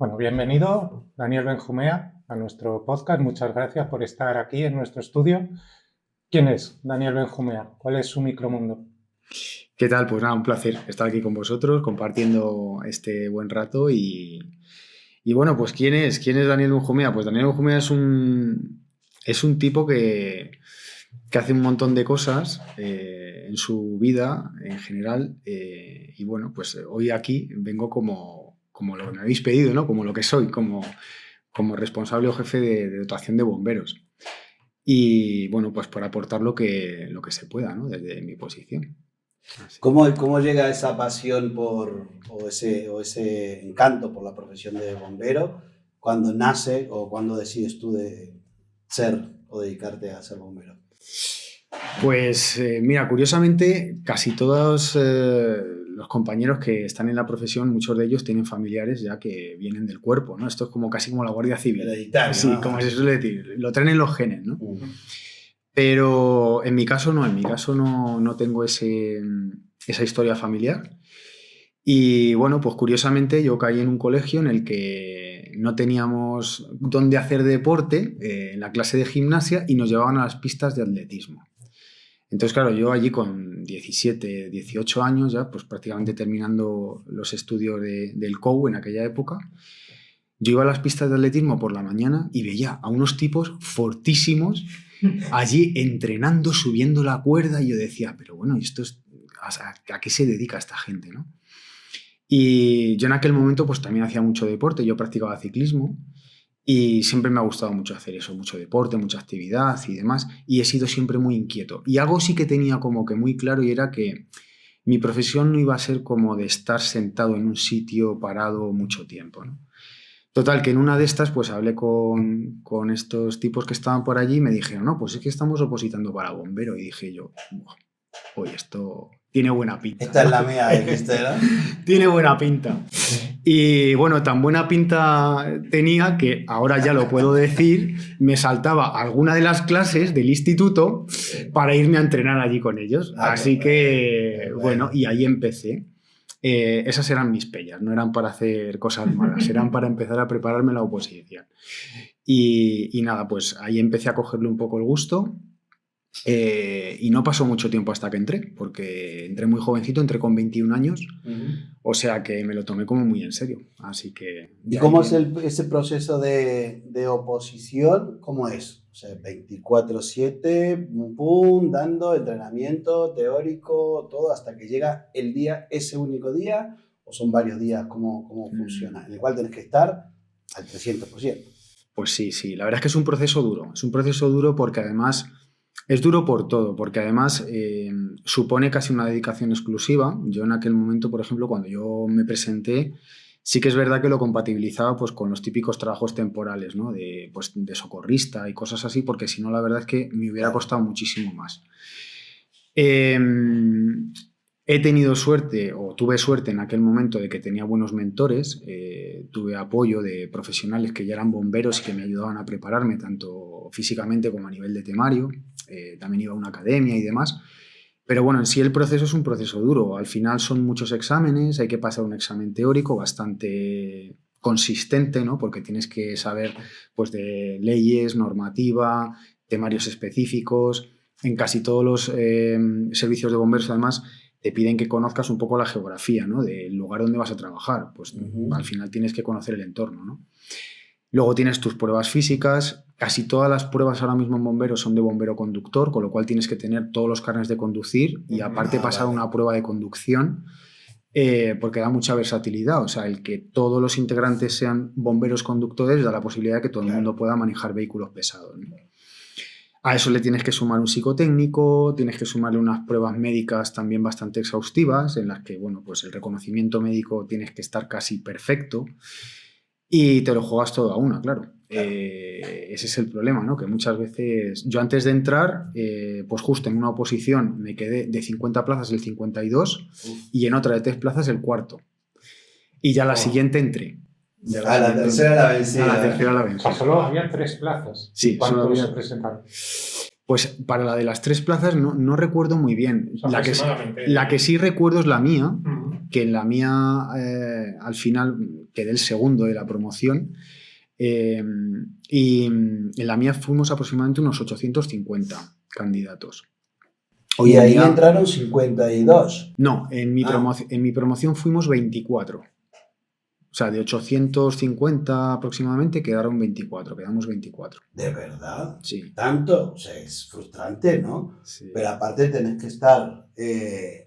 Bueno, bienvenido, Daniel Benjumea, a nuestro podcast. Muchas gracias por estar aquí en nuestro estudio. ¿Quién es Daniel Benjumea? ¿Cuál es su micromundo? ¿Qué tal? Pues nada, un placer estar aquí con vosotros compartiendo este buen rato y bueno, pues ¿quién es? ¿Quién es Daniel Benjumea? Pues Daniel Benjumea es un tipo que hace un montón de cosas en su vida en general y bueno, pues hoy aquí vengo como lo que me habéis pedido, ¿no? Como lo que soy, como responsable o jefe de dotación de bomberos. Y bueno, pues por aportar lo que se pueda, ¿no? Desde mi posición. Así. ¿Cómo llega esa pasión ese encanto por la profesión de bombero? ¿Cuándo nace o cuándo decides tú de ser o dedicarte a ser bombero? Pues mira, curiosamente, casi todos los compañeros que están en la profesión, muchos de ellos tienen familiares ya que vienen del cuerpo, ¿no? Esto es casi como la Guardia Civil. Hereditario, Sí, ¿no? como se suele decir, lo traen en los genes, ¿no? Pero en mi caso no tengo esa historia familiar. Y bueno, pues curiosamente yo caí en un colegio en el que no teníamos dónde hacer deporte en la clase de gimnasia y nos llevaban a las pistas de atletismo. Entonces, claro, yo allí con 17, 18 años ya, pues prácticamente terminando los estudios del COU en aquella época, yo iba a las pistas de atletismo por la mañana y veía a unos tipos fortísimos allí entrenando, subiendo la cuerda y yo decía, pero bueno, ¿a qué se dedica esta gente, no? Y yo en aquel momento pues también hacía mucho deporte, yo practicaba ciclismo y siempre me ha gustado mucho hacer eso, mucho deporte, mucha actividad y demás, y he sido siempre muy inquieto. Y algo sí que tenía como que muy claro y era que mi profesión no iba a ser como de estar sentado en un sitio parado mucho tiempo, ¿no? Total, que en una de estas pues hablé con estos tipos que estaban por allí y me dijeron, no, pues es que estamos opositando para bombero. Y dije yo, oye, esto tiene buena pinta. Esta es la mía, dijiste, ¿no? Tiene buena pinta. Y bueno, tan buena pinta tenía que ahora ya lo puedo decir, me saltaba alguna de las clases del instituto para irme a entrenar allí con ellos. Así que, bueno, y ahí empecé. Esas eran mis pellas, no eran para hacer cosas malas, eran para empezar a prepararme la oposición. Y nada, pues ahí empecé a cogerle un poco el gusto. Y no pasó mucho tiempo hasta que entré, porque entré muy jovencito, entré con 21 años, o sea que me lo tomé como muy en serio. Así que... ¿Y cómo es ese proceso de oposición? ¿Cómo es? O sea, 24/7, pum, dando entrenamiento teórico, todo, hasta que llega el día, ese único día, o son varios días, ¿cómo funciona? En el cual tenés que estar al 300%. Pues sí, la verdad es que es un proceso duro porque además... Es duro por todo, porque además supone casi una dedicación exclusiva. Yo en aquel momento, por ejemplo, cuando yo me presenté, sí que es verdad que lo compatibilizaba pues, con los típicos trabajos temporales, ¿no? de socorrista y cosas así, porque si no, la verdad es que me hubiera costado muchísimo más. He tenido suerte, o tuve suerte en aquel momento de que tenía buenos mentores, tuve apoyo de profesionales que ya eran bomberos y que me ayudaban a prepararme tanto físicamente como a nivel de temario. También iba a una academia y demás. Pero bueno, en sí el proceso es un proceso duro. Al final son muchos exámenes, hay que pasar un examen teórico bastante consistente, ¿no? Porque tienes que saber pues, de leyes, normativa, temarios específicos. En casi todos los servicios de bomberos, además, te piden que conozcas un poco la geografía, ¿no? Del lugar donde vas a trabajar. Pues al final tienes que conocer el entorno, ¿no? Luego tienes tus pruebas físicas. Casi todas las pruebas ahora mismo en bomberos son de bombero conductor, con lo cual tienes que tener todos los carnets de conducir y aparte pasar una prueba de conducción, porque da mucha versatilidad. O sea, el que todos los integrantes sean bomberos conductores da la posibilidad de que todo el mundo pueda manejar vehículos pesados, ¿no? A eso le tienes que sumar un psicotécnico, tienes que sumarle unas pruebas médicas también bastante exhaustivas, en las que, bueno, pues el reconocimiento médico tienes que estar casi perfecto y te lo juegas todo a una, claro. Ese es el problema, ¿no? Que muchas veces, yo antes de entrar, pues justo en una oposición me quedé de 50 plazas el 52 y en otra de 3 plazas el cuarto. Y ya la siguiente entré. A la tercera la vencida. A la tercera la vencida. Solo había 3 plazas. Sí, ¿Cuántos se presentaron? Pues para la de las 3 plazas no recuerdo muy bien. O sea, La que sí recuerdo es la mía, que en la mía al final quedé el segundo de la promoción y en la mía fuimos aproximadamente unos 850 candidatos. Y ahí entraron 52. No, en mi promoción fuimos 24. O sea, de 850 aproximadamente quedamos 24. ¿De verdad? Sí. ¿Tanto? O sea, es frustrante, ¿no? Sí. Pero aparte tenés que estar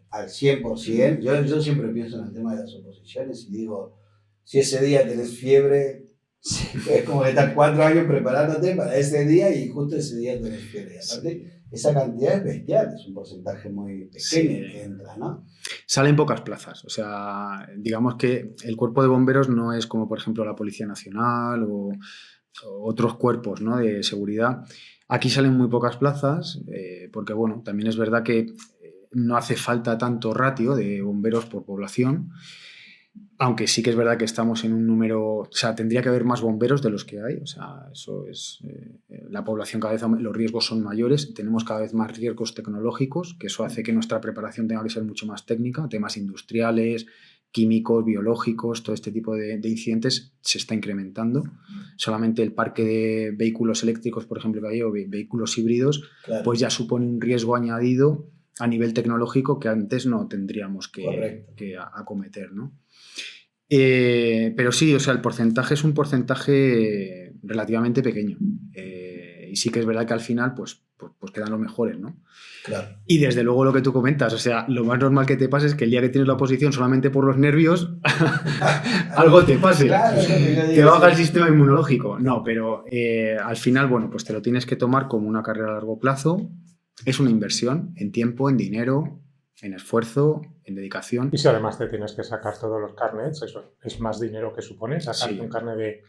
al 100%. Yo siempre pienso en el tema de las oposiciones y digo, si ese día tenés fiebre, es como que estás 4 años preparándote para ese día y justo ese día tenés fiebre. Y aparte, esa cantidad es bestial, es un porcentaje muy pequeño que entra, ¿no? Salen pocas plazas, o sea, digamos que el cuerpo de bomberos no es como, por ejemplo, la Policía Nacional o otros cuerpos, ¿no?, de seguridad. Aquí salen muy pocas plazas porque, bueno, también es verdad que no hace falta tanto ratio de bomberos por población, aunque sí que es verdad que estamos en un número, o sea, tendría que haber más bomberos de los que hay, o sea, eso es, la población cada vez, los riesgos son mayores, tenemos cada vez más riesgos tecnológicos, que eso hace que nuestra preparación tenga que ser mucho más técnica, temas industriales, químicos, biológicos, todo este tipo de incidentes se está incrementando. Solamente el parque de vehículos eléctricos, por ejemplo, que hay, o vehículos híbridos, Claro. pues ya supone un riesgo añadido a nivel tecnológico que antes no tendríamos que acometer, ¿no? Pero sí, o sea, el porcentaje es un porcentaje relativamente pequeño. Y sí que es verdad que al final pues quedan los mejores, ¿no? Claro. Y desde luego lo que tú comentas, o sea, lo más normal que te pase es que el día que tienes la oposición solamente por los nervios, algo te pase. Claro, te baja el sistema inmunológico. No, pero al final, bueno, pues te lo tienes que tomar como una carrera a largo plazo. Es una inversión en tiempo, en dinero, en esfuerzo, en dedicación. Y si además te tienes que sacar todos los carnets, eso es más dinero que supone sacarte un carnet de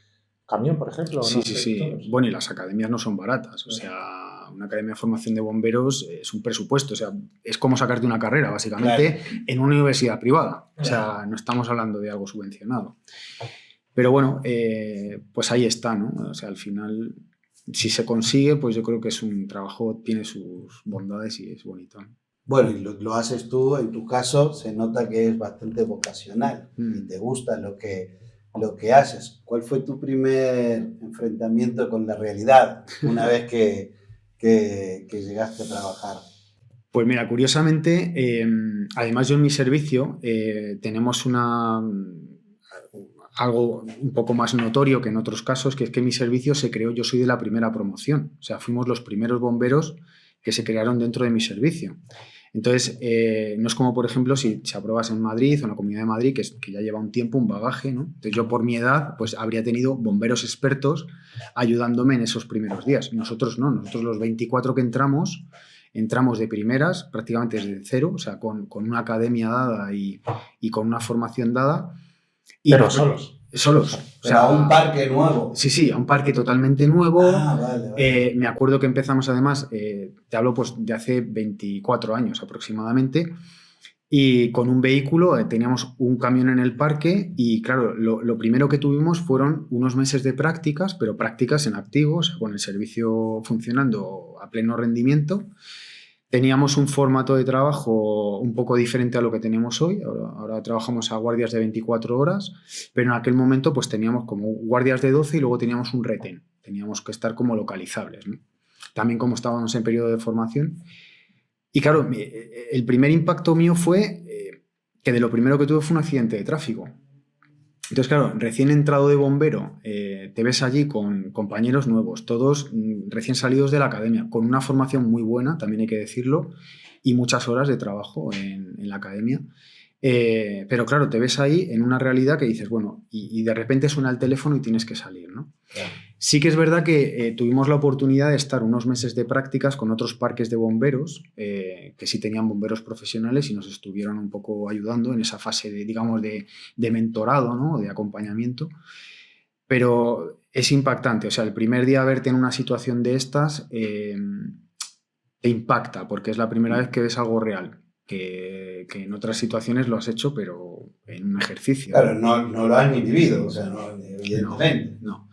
camión, por ejemplo. Sí, no sí, sé, sí. todos. Bueno, y las academias no son baratas. O sea, una academia de formación de bomberos es un presupuesto. O sea, es como sacarte una carrera, básicamente, en una universidad privada. O sea, no estamos hablando de algo subvencionado. Pero bueno, pues ahí está, ¿no? O sea, al final, si se consigue, pues yo creo que es un trabajo, tiene sus bondades y es bonito. Bueno, y lo haces tú, en tu caso, se nota que es bastante vocacional y te gusta lo que haces. ¿Cuál fue tu primer enfrentamiento con la realidad una vez que llegaste a trabajar? Pues mira, curiosamente, además yo en mi servicio tenemos algo un poco más notorio que en otros casos, que es que mi servicio se creó, yo soy de la primera promoción, o sea, fuimos los primeros bomberos que se crearon dentro de mi servicio. Entonces, no es como, por ejemplo, si apruebas en Madrid o en la Comunidad de Madrid, que ya lleva un tiempo, un bagaje, ¿no? Entonces, yo por mi edad, pues habría tenido bomberos expertos ayudándome en esos primeros días. Nosotros no, nosotros los 24 que entramos de primeras, prácticamente desde cero, o sea, con una academia dada y con una formación dada. Pero solos. Solos. O sea, a un parque nuevo. Sí, a un parque totalmente nuevo. Vale. Me acuerdo que empezamos además, te hablo pues de hace 24 años aproximadamente, y con un vehículo, teníamos un camión en el parque y claro, lo primero que tuvimos fueron unos meses de prácticas, pero prácticas en activo, o sea, con el servicio funcionando a pleno rendimiento. Teníamos un formato de trabajo un poco diferente a lo que tenemos hoy. Ahora trabajamos a guardias de 24 horas, pero en aquel momento pues teníamos como guardias de 12 y luego teníamos un retén. Teníamos que estar como localizables, ¿no? También como estábamos en periodo de formación. Y claro, el primer impacto mío fue que de lo primero que tuve fue un accidente de tráfico. Entonces, claro, recién entrado de bombero, te ves allí con compañeros nuevos, todos recién salidos de la academia, con una formación muy buena, también hay que decirlo, y muchas horas de trabajo en la academia. Pero claro, te ves ahí en una realidad que dices, bueno, y de repente suena el teléfono y tienes que salir, ¿no? Claro. Sí que es verdad que tuvimos la oportunidad de estar unos meses de prácticas con otros parques de bomberos, que sí tenían bomberos profesionales y nos estuvieron un poco ayudando en esa fase de, digamos, de mentorado, ¿no? De acompañamiento. Pero es impactante, o sea, el primer día verte en una situación de estas te impacta, porque es la primera vez que ves algo real. Que en otras situaciones lo has hecho, pero en un ejercicio. Claro, no lo han ni vivido, o sea, no, evidentemente. No.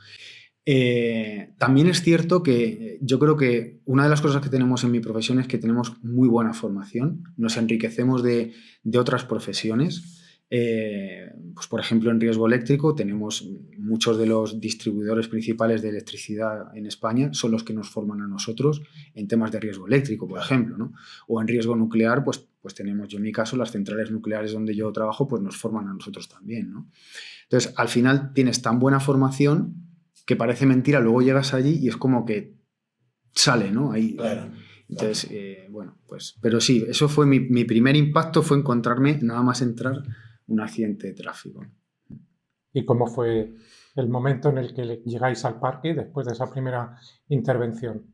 También es cierto que yo creo que una de las cosas que tenemos en mi profesión es que tenemos muy buena formación, nos enriquecemos de otras profesiones. Pues por ejemplo, en riesgo eléctrico tenemos muchos de los distribuidores principales de electricidad en España son los que nos forman a nosotros en temas de riesgo eléctrico, por ejemplo, ¿no? O en riesgo nuclear, pues tenemos, yo en mi caso, las centrales nucleares donde yo trabajo, pues nos forman a nosotros también, ¿no? Entonces, al final tienes tan buena formación que parece mentira, luego llegas allí y es como que sale, ¿no? Ahí, Claro. entonces, bueno, pues, pero sí, eso fue mi primer impacto, fue encontrarme, nada más entrar, un accidente de tráfico. ¿Y cómo fue el momento en el que llegáis al parque después de esa primera intervención?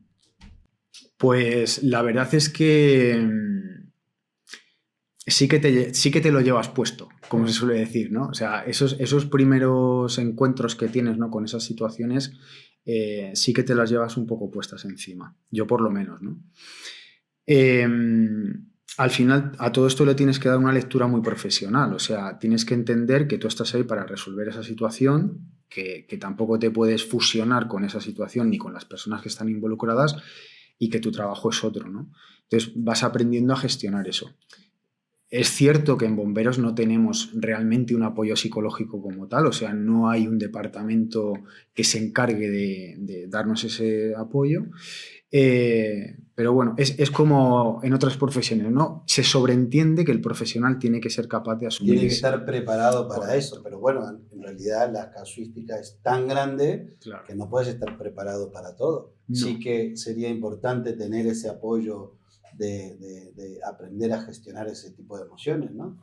Pues la verdad es que sí que te lo llevas puesto, como se suele decir, ¿no? O sea, esos primeros encuentros que tienes, ¿no?, con esas situaciones, sí que te las llevas un poco puestas encima. Yo por lo menos, ¿no? Al final, a todo esto le tienes que dar una lectura muy profesional. O sea, tienes que entender que tú estás ahí para resolver esa situación, que tampoco te puedes fusionar con esa situación ni con las personas que están involucradas y que tu trabajo es otro, ¿no? Entonces, vas aprendiendo a gestionar eso. Es cierto que en bomberos no tenemos realmente un apoyo psicológico como tal, o sea, no hay un departamento que se encargue de darnos ese apoyo, pero bueno, es como en otras profesiones, ¿no? Se sobreentiende que el profesional tiene que ser capaz de asumir Tiene que ese. estar preparado para Correcto. eso, pero bueno, en realidad la casuística es tan grande Claro. que no puedes estar preparado para todo. No. Sí que sería importante tener ese apoyo de aprender a gestionar ese tipo de emociones, ¿no?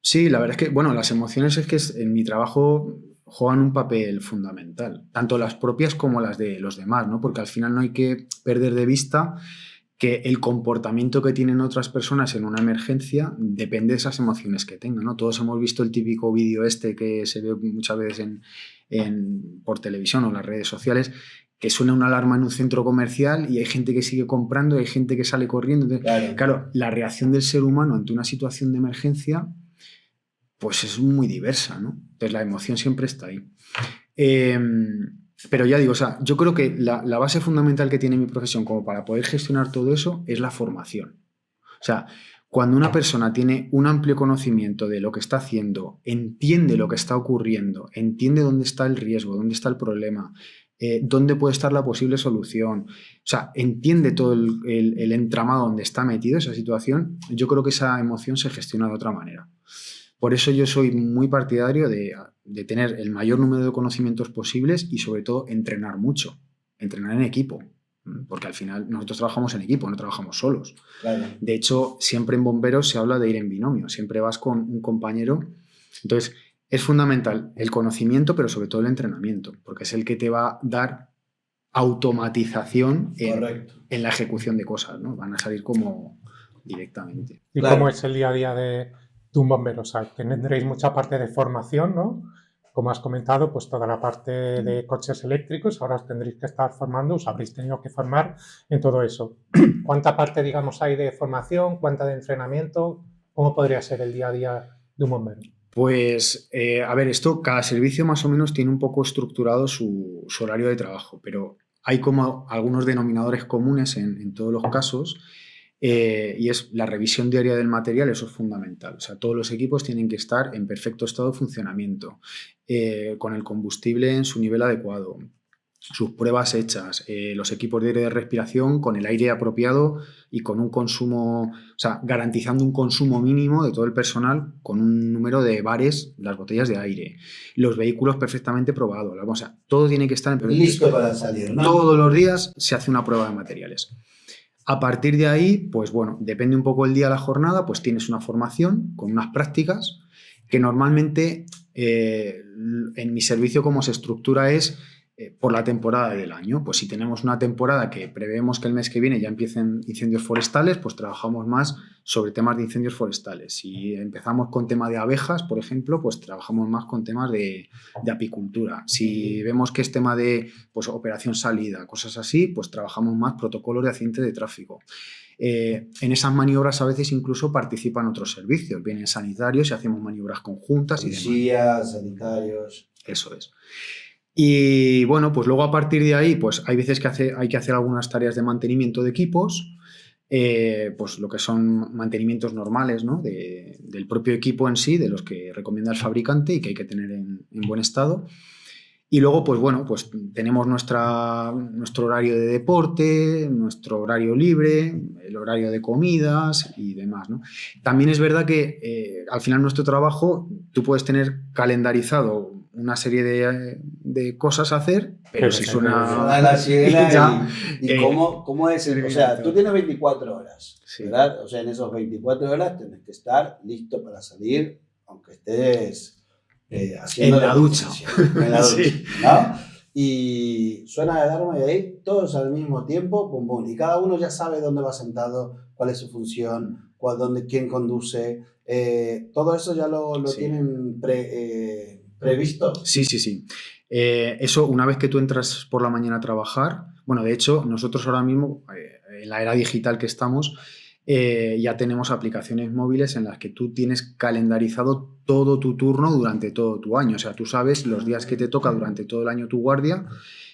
Sí, la verdad es que, bueno, las emociones es que en mi trabajo juegan un papel fundamental, tanto las propias como las de los demás, ¿no? Porque al final no hay que perder de vista que el comportamiento que tienen otras personas en una emergencia depende de esas emociones que tengan, ¿no? Todos hemos visto el típico vídeo este que se ve muchas veces por televisión o en las redes sociales, que suena una alarma en un centro comercial y hay gente que sigue comprando y hay gente que sale corriendo. Entonces, claro, la reacción del ser humano ante una situación de emergencia pues es muy diversa, ¿no? Entonces la emoción siempre está ahí. Pero ya digo, o sea, yo creo que la base fundamental que tiene mi profesión como para poder gestionar todo eso es la formación. O sea, cuando una persona tiene un amplio conocimiento de lo que está haciendo, entiende lo que está ocurriendo, entiende dónde está el riesgo, dónde está el problema, dónde puede estar la posible solución, o sea, entiende todo el entramado donde está metido esa situación, yo creo que esa emoción se gestiona de otra manera. Por eso yo soy muy partidario de tener el mayor número de conocimientos posibles y sobre todo entrenar mucho, entrenar en equipo, porque al final nosotros trabajamos en equipo, no trabajamos solos. Claro. De hecho, siempre en bomberos se habla de ir en binomio, siempre vas con un compañero. Entonces, es fundamental el conocimiento, pero sobre todo el entrenamiento, porque es el que te va a dar automatización en la ejecución de cosas, ¿no? Van a salir como directamente. ¿Y Claro. cómo es el día a día de un bombero? O sea, tendréis mucha parte de formación, ¿no? Como has comentado, pues toda la parte de coches eléctricos, ahora os tendréis que estar formando, os habréis tenido que formar en todo eso. ¿Cuánta parte, digamos, hay de formación? ¿Cuánta de entrenamiento? ¿Cómo podría ser el día a día de un bombero? Pues, a ver, cada servicio más o menos tiene un poco estructurado su horario de trabajo, pero hay como algunos denominadores comunes en todos los casos, y es la revisión diaria del material, eso es fundamental. O sea, todos los equipos tienen que estar en perfecto estado de funcionamiento, con el combustible en su nivel adecuado, sus pruebas hechas, los equipos de aire de respiración con el aire apropiado y con un consumo, o sea, garantizando un consumo mínimo de todo el personal con un número de bares, las botellas de aire, los vehículos perfectamente probados, o sea, todo tiene que estar en listo para salir, ¿no? Todos los días se hace una prueba de materiales. A partir de ahí, pues bueno, depende un poco el día, la jornada, pues tienes una formación con unas prácticas que normalmente en mi servicio como se estructura es por la temporada del año. Pues si tenemos una temporada que preveemos que el mes que viene ya empiecen incendios forestales, pues trabajamos más sobre temas de incendios forestales. Si empezamos con tema de abejas, por ejemplo, pues trabajamos más con temas de apicultura. Si vemos que es tema de pues, operación salida, cosas así, pues trabajamos más protocolos de accidente de tráfico. En esas maniobras a veces incluso participan otros servicios, vienen sanitarios y hacemos maniobras conjuntas. Policías, sanitarios. Eso es. Y bueno, pues luego a partir de ahí, pues hay veces que hay que hacer algunas tareas de mantenimiento de equipos, pues lo que son mantenimientos normales, ¿no? Del propio equipo en sí, de los que recomienda el fabricante y que hay que tener en buen estado. Y luego, pues bueno, pues tenemos nuestro horario de deporte, nuestro horario libre, el horario de comidas y demás, ¿no? También es verdad que al final nuestro trabajo, tú puedes tener calendarizado una serie de cosas a hacer, pero si suena Suena la sirena ya, y cómo es, o sea, tú tienes 24 horas, Sí. ¿verdad? O sea, en esas 24 horas tienes que estar listo para salir, aunque estés haciendo En la ducha. En la ducha, Sí. ¿no? Y suena la alarma y ahí todos al mismo tiempo, pum, pum, y cada uno ya sabe dónde va sentado, cuál es su función, quién conduce, todo eso ya lo Sí. tienen previsto. Sí. Eso, una vez que tú entras por la mañana a trabajar, bueno, de hecho, nosotros ahora mismo, en la era digital que estamos, ya tenemos aplicaciones móviles en las que tú tienes calendarizado todo tu turno durante todo tu año. O sea, tú sabes los días que te toca durante todo el año tu guardia,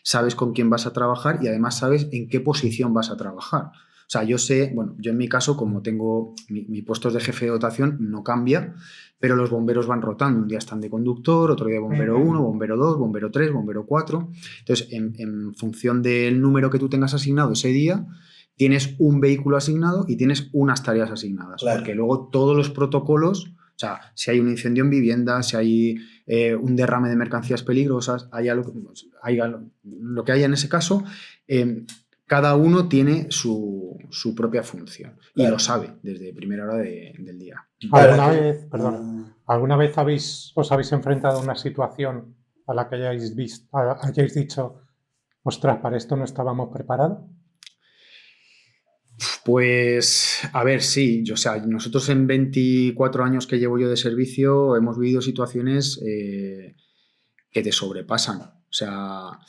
sabes con quién vas a trabajar y además sabes en qué posición vas a trabajar. O sea, yo sé, bueno, yo en mi caso, como tengo mi puesto de jefe de dotación, no cambia, pero los bomberos van rotando. Un día están de conductor, otro día bombero 1, bombero 2, bombero 3, bombero 4. Entonces, en función del número que tú tengas asignado ese día, tienes un vehículo asignado y tienes unas tareas asignadas. Claro. Porque luego todos los protocolos, o sea, si hay un incendio en vivienda, si hay un derrame de mercancías peligrosas, lo que haya en ese caso, cada uno tiene su propia función y Claro. lo sabe desde primera hora del día. ¿Alguna vez os habéis enfrentado a una situación a la que hayáis dicho, ostras, para esto no estábamos preparados? Pues, a ver, sí. O sea, nosotros en 24 años que llevo yo de servicio hemos vivido situaciones que te sobrepasan. O sea,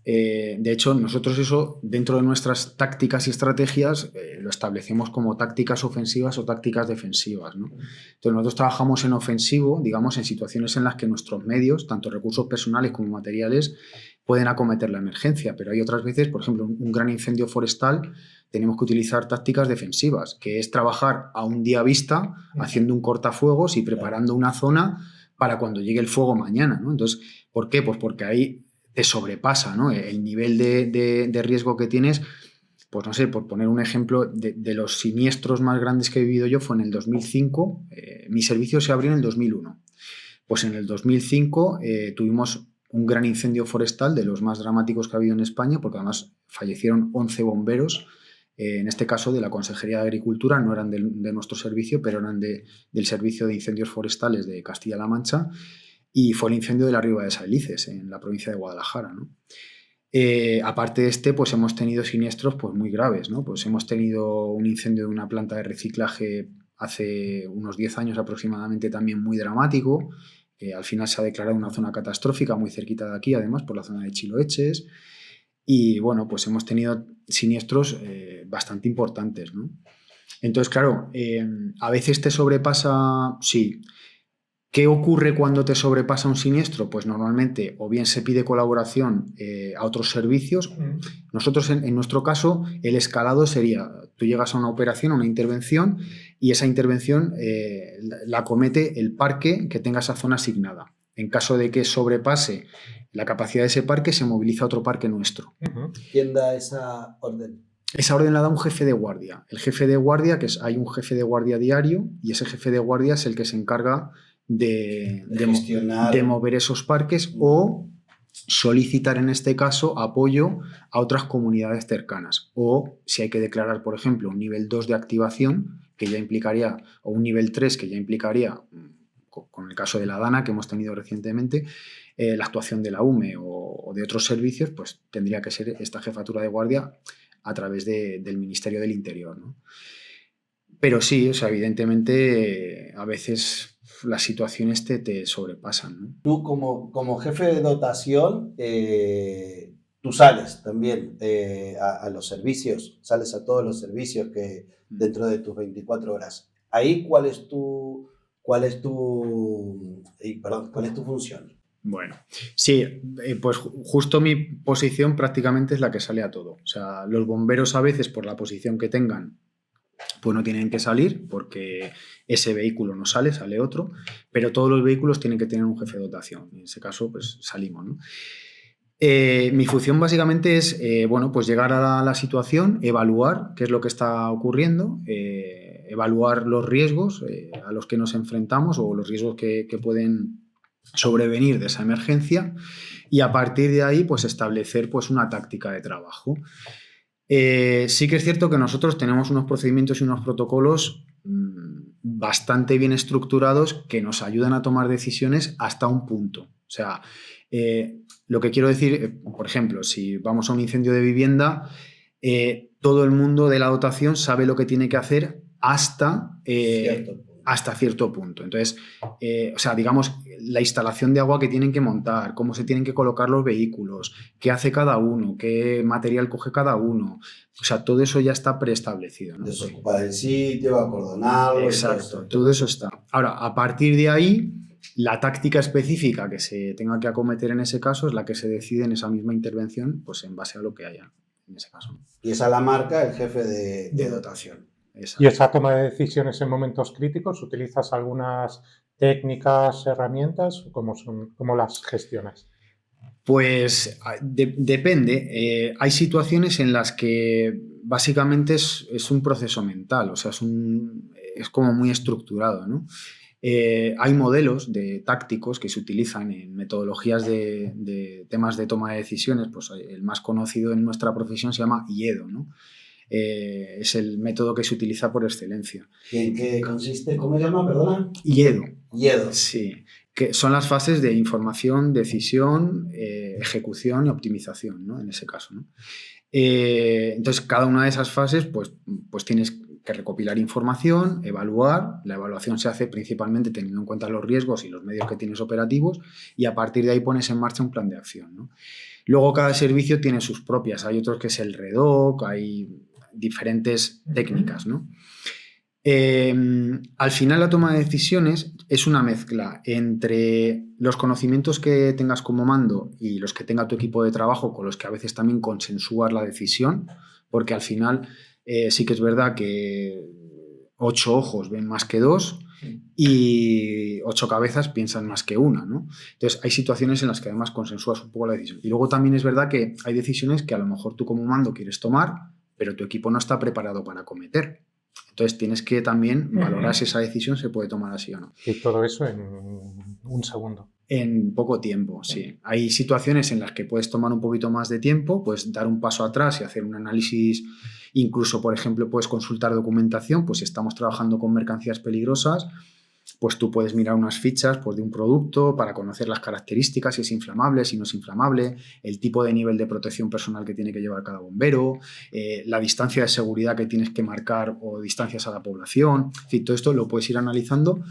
de hecho, nosotros eso, dentro de nuestras tácticas y estrategias, lo establecemos como tácticas ofensivas o tácticas defensivas, ¿no? Entonces, nosotros trabajamos en ofensivo, digamos, en situaciones en las que nuestros medios, tanto recursos personales como materiales, pueden acometer la emergencia, pero hay otras veces, por ejemplo, un gran incendio forestal, tenemos que utilizar tácticas defensivas, que es trabajar a un día vista, haciendo un cortafuegos y preparando una zona para cuando llegue el fuego mañana, ¿no? Entonces, ¿por qué? Pues porque ahí te sobrepasa, ¿no? El nivel de riesgo que tienes. Pues no sé, por poner un ejemplo, de los siniestros más grandes que he vivido yo fue en el 2005. Mi servicio se abrió en el 2001. Pues en el 2005 tuvimos un gran incendio forestal, de los más dramáticos que ha habido en España, porque además fallecieron 11 bomberos, en este caso de la Consejería de Agricultura, no eran de nuestro servicio, pero eran del Servicio de Incendios Forestales de Castilla-La Mancha, y fue el incendio de la Riva de Salices, en la provincia de Guadalajara, ¿no? Aparte de este, pues hemos tenido siniestros pues, muy graves, ¿no? Pues hemos tenido un incendio de una planta de reciclaje hace unos 10 años aproximadamente, también muy dramático, que al final se ha declarado una zona catastrófica muy cerquita de aquí, además, por la zona de Chiloeches. Y bueno, pues hemos tenido siniestros bastante importantes, ¿no? Entonces, claro, a veces te sobrepasa, sí. ¿Qué ocurre cuando te sobrepasa un siniestro? Pues normalmente o bien se pide colaboración a otros servicios. Nosotros, en nuestro caso, el escalado sería, tú llegas a una operación, a una intervención, y esa intervención la acomete el parque que tenga esa zona asignada. En caso de que sobrepase la capacidad de ese parque, se moviliza otro parque nuestro. ¿Quién da esa orden? Esa orden la da un jefe de guardia. El jefe de guardia, hay un jefe de guardia diario, y ese jefe de guardia es el que se encarga de mover esos parques o solicitar, en este caso, apoyo a otras comunidades cercanas. O si hay que declarar, por ejemplo, un nivel 2 de activación, que ya implicaría, o un nivel 3, que ya implicaría, con el caso de la DANA que hemos tenido recientemente, la actuación de la UME o de otros servicios, pues tendría que ser esta jefatura de guardia a través del Ministerio del Interior, ¿no? Pero sí, o sea, evidentemente a veces las situaciones te sobrepasan, ¿no? Tú como jefe de dotación, tú sales también a los servicios, sales a todos los servicios que dentro de tus 24 horas. Ahí, ¿cuál es tu función? Bueno, sí, pues justo mi posición prácticamente es la que sale a todo. O sea, los bomberos a veces, por la posición que tengan, pues no tienen que salir porque ese vehículo no sale, sale otro, pero todos los vehículos tienen que tener un jefe de dotación. En ese caso, pues salimos, ¿no? Mi función básicamente es, bueno, pues llegar a la situación, evaluar qué es lo que está ocurriendo, evaluar los riesgos a los que nos enfrentamos o los riesgos que pueden sobrevenir de esa emergencia y a partir de ahí pues establecer pues una táctica de trabajo. Sí que es cierto que nosotros tenemos unos procedimientos y unos protocolos bastante bien estructurados que nos ayudan a tomar decisiones hasta un punto. O sea, lo que quiero decir, por ejemplo, si vamos a un incendio de vivienda, todo el mundo de la dotación sabe lo que tiene que hacer hasta cierto punto. Entonces, o sea, digamos, la instalación de agua que tienen que montar, cómo se tienen que colocar los vehículos, qué hace cada uno, qué material coge cada uno. O sea, todo eso ya está preestablecido, ¿no? Desocupar el sitio, acordonarlo. Exacto, todo eso está. Ahora, a partir de ahí, la táctica específica que se tenga que acometer en ese caso es la que se decide en esa misma intervención, pues en base a lo que haya en ese caso. Y esa la marca el jefe de dotación. Exacto. ¿Y esa toma de decisiones en momentos críticos, utilizas algunas técnicas, herramientas? ¿Cómo las gestionas? Pues depende. Hay situaciones en las que básicamente es un proceso mental, o sea, es como muy estructurado, ¿no? Hay modelos tácticos que se utilizan en metodologías de temas de toma de decisiones. Pues el más conocido en nuestra profesión se llama IEDO, ¿no? Es el método que se utiliza por excelencia. ¿En qué consiste? ¿Cómo se llama? Perdona. IEDO. IEDO. Sí, que son las fases de información, decisión, ejecución y optimización, ¿no? En ese caso, ¿no? Entonces, cada una de esas fases, pues tienes que recopilar información, evaluar. La evaluación se hace principalmente teniendo en cuenta los riesgos y los medios que tienes operativos y a partir de ahí pones en marcha un plan de acción, ¿no? Luego cada servicio tiene sus propias. Hay otros que es el REDOC, hay diferentes técnicas, ¿no? Al final la toma de decisiones es una mezcla entre los conocimientos que tengas como mando y los que tenga tu equipo de trabajo, con los que a veces también consensúas la decisión, porque al final sí que es verdad que 8 ojos ven más que 2 y 8 cabezas piensan más que una, ¿no? Entonces hay situaciones en las que además consensúas un poco la decisión. Y luego también es verdad que hay decisiones que a lo mejor tú como mando quieres tomar, pero tu equipo no está preparado para acometer. Entonces tienes que también valorar si esa decisión se puede tomar así o no. Y todo eso en un segundo. En poco tiempo, sí. Hay situaciones en las que puedes tomar un poquito más de tiempo, puedes dar un paso atrás y hacer un análisis. Incluso, por ejemplo, puedes consultar documentación, pues si estamos trabajando con mercancías peligrosas, pues tú puedes mirar unas fichas pues, de un producto para conocer las características, si es inflamable, si no es inflamable, el tipo de nivel de protección personal que tiene que llevar cada bombero, la distancia de seguridad que tienes que marcar o distancias a la población. En fin, todo esto lo puedes ir analizando,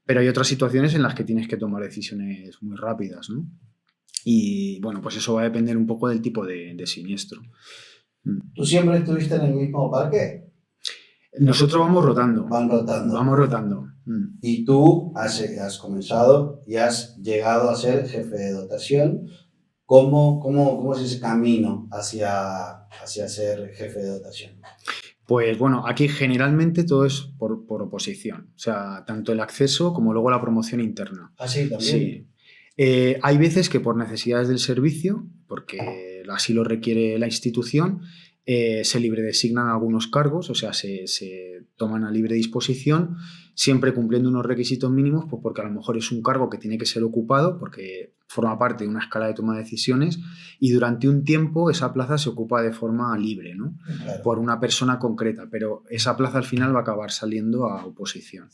pero hay otras situaciones en las que tienes que tomar decisiones muy rápidas, ¿no? Y bueno, pues eso va a depender un poco del tipo de siniestro. ¿Tú siempre estuviste en el mismo parque? Nosotros vamos rotando. Vamos rotando. Y tú has comenzado y has llegado a ser jefe de dotación. ¿Cómo es ese camino hacia ser jefe de dotación? Pues bueno, aquí generalmente todo es por oposición. O sea, tanto el acceso como luego la promoción interna. ¿Ah, sí, también? Sí. Hay veces que por necesidades del servicio, porque así lo requiere la institución, se libredesignan algunos cargos, o sea, se toman a libre disposición, siempre cumpliendo unos requisitos mínimos, pues porque a lo mejor es un cargo que tiene que ser ocupado, porque forma parte de una escala de toma de decisiones, y durante un tiempo esa plaza se ocupa de forma libre, ¿no? Claro. Por una persona concreta, pero esa plaza al final va a acabar saliendo a oposición.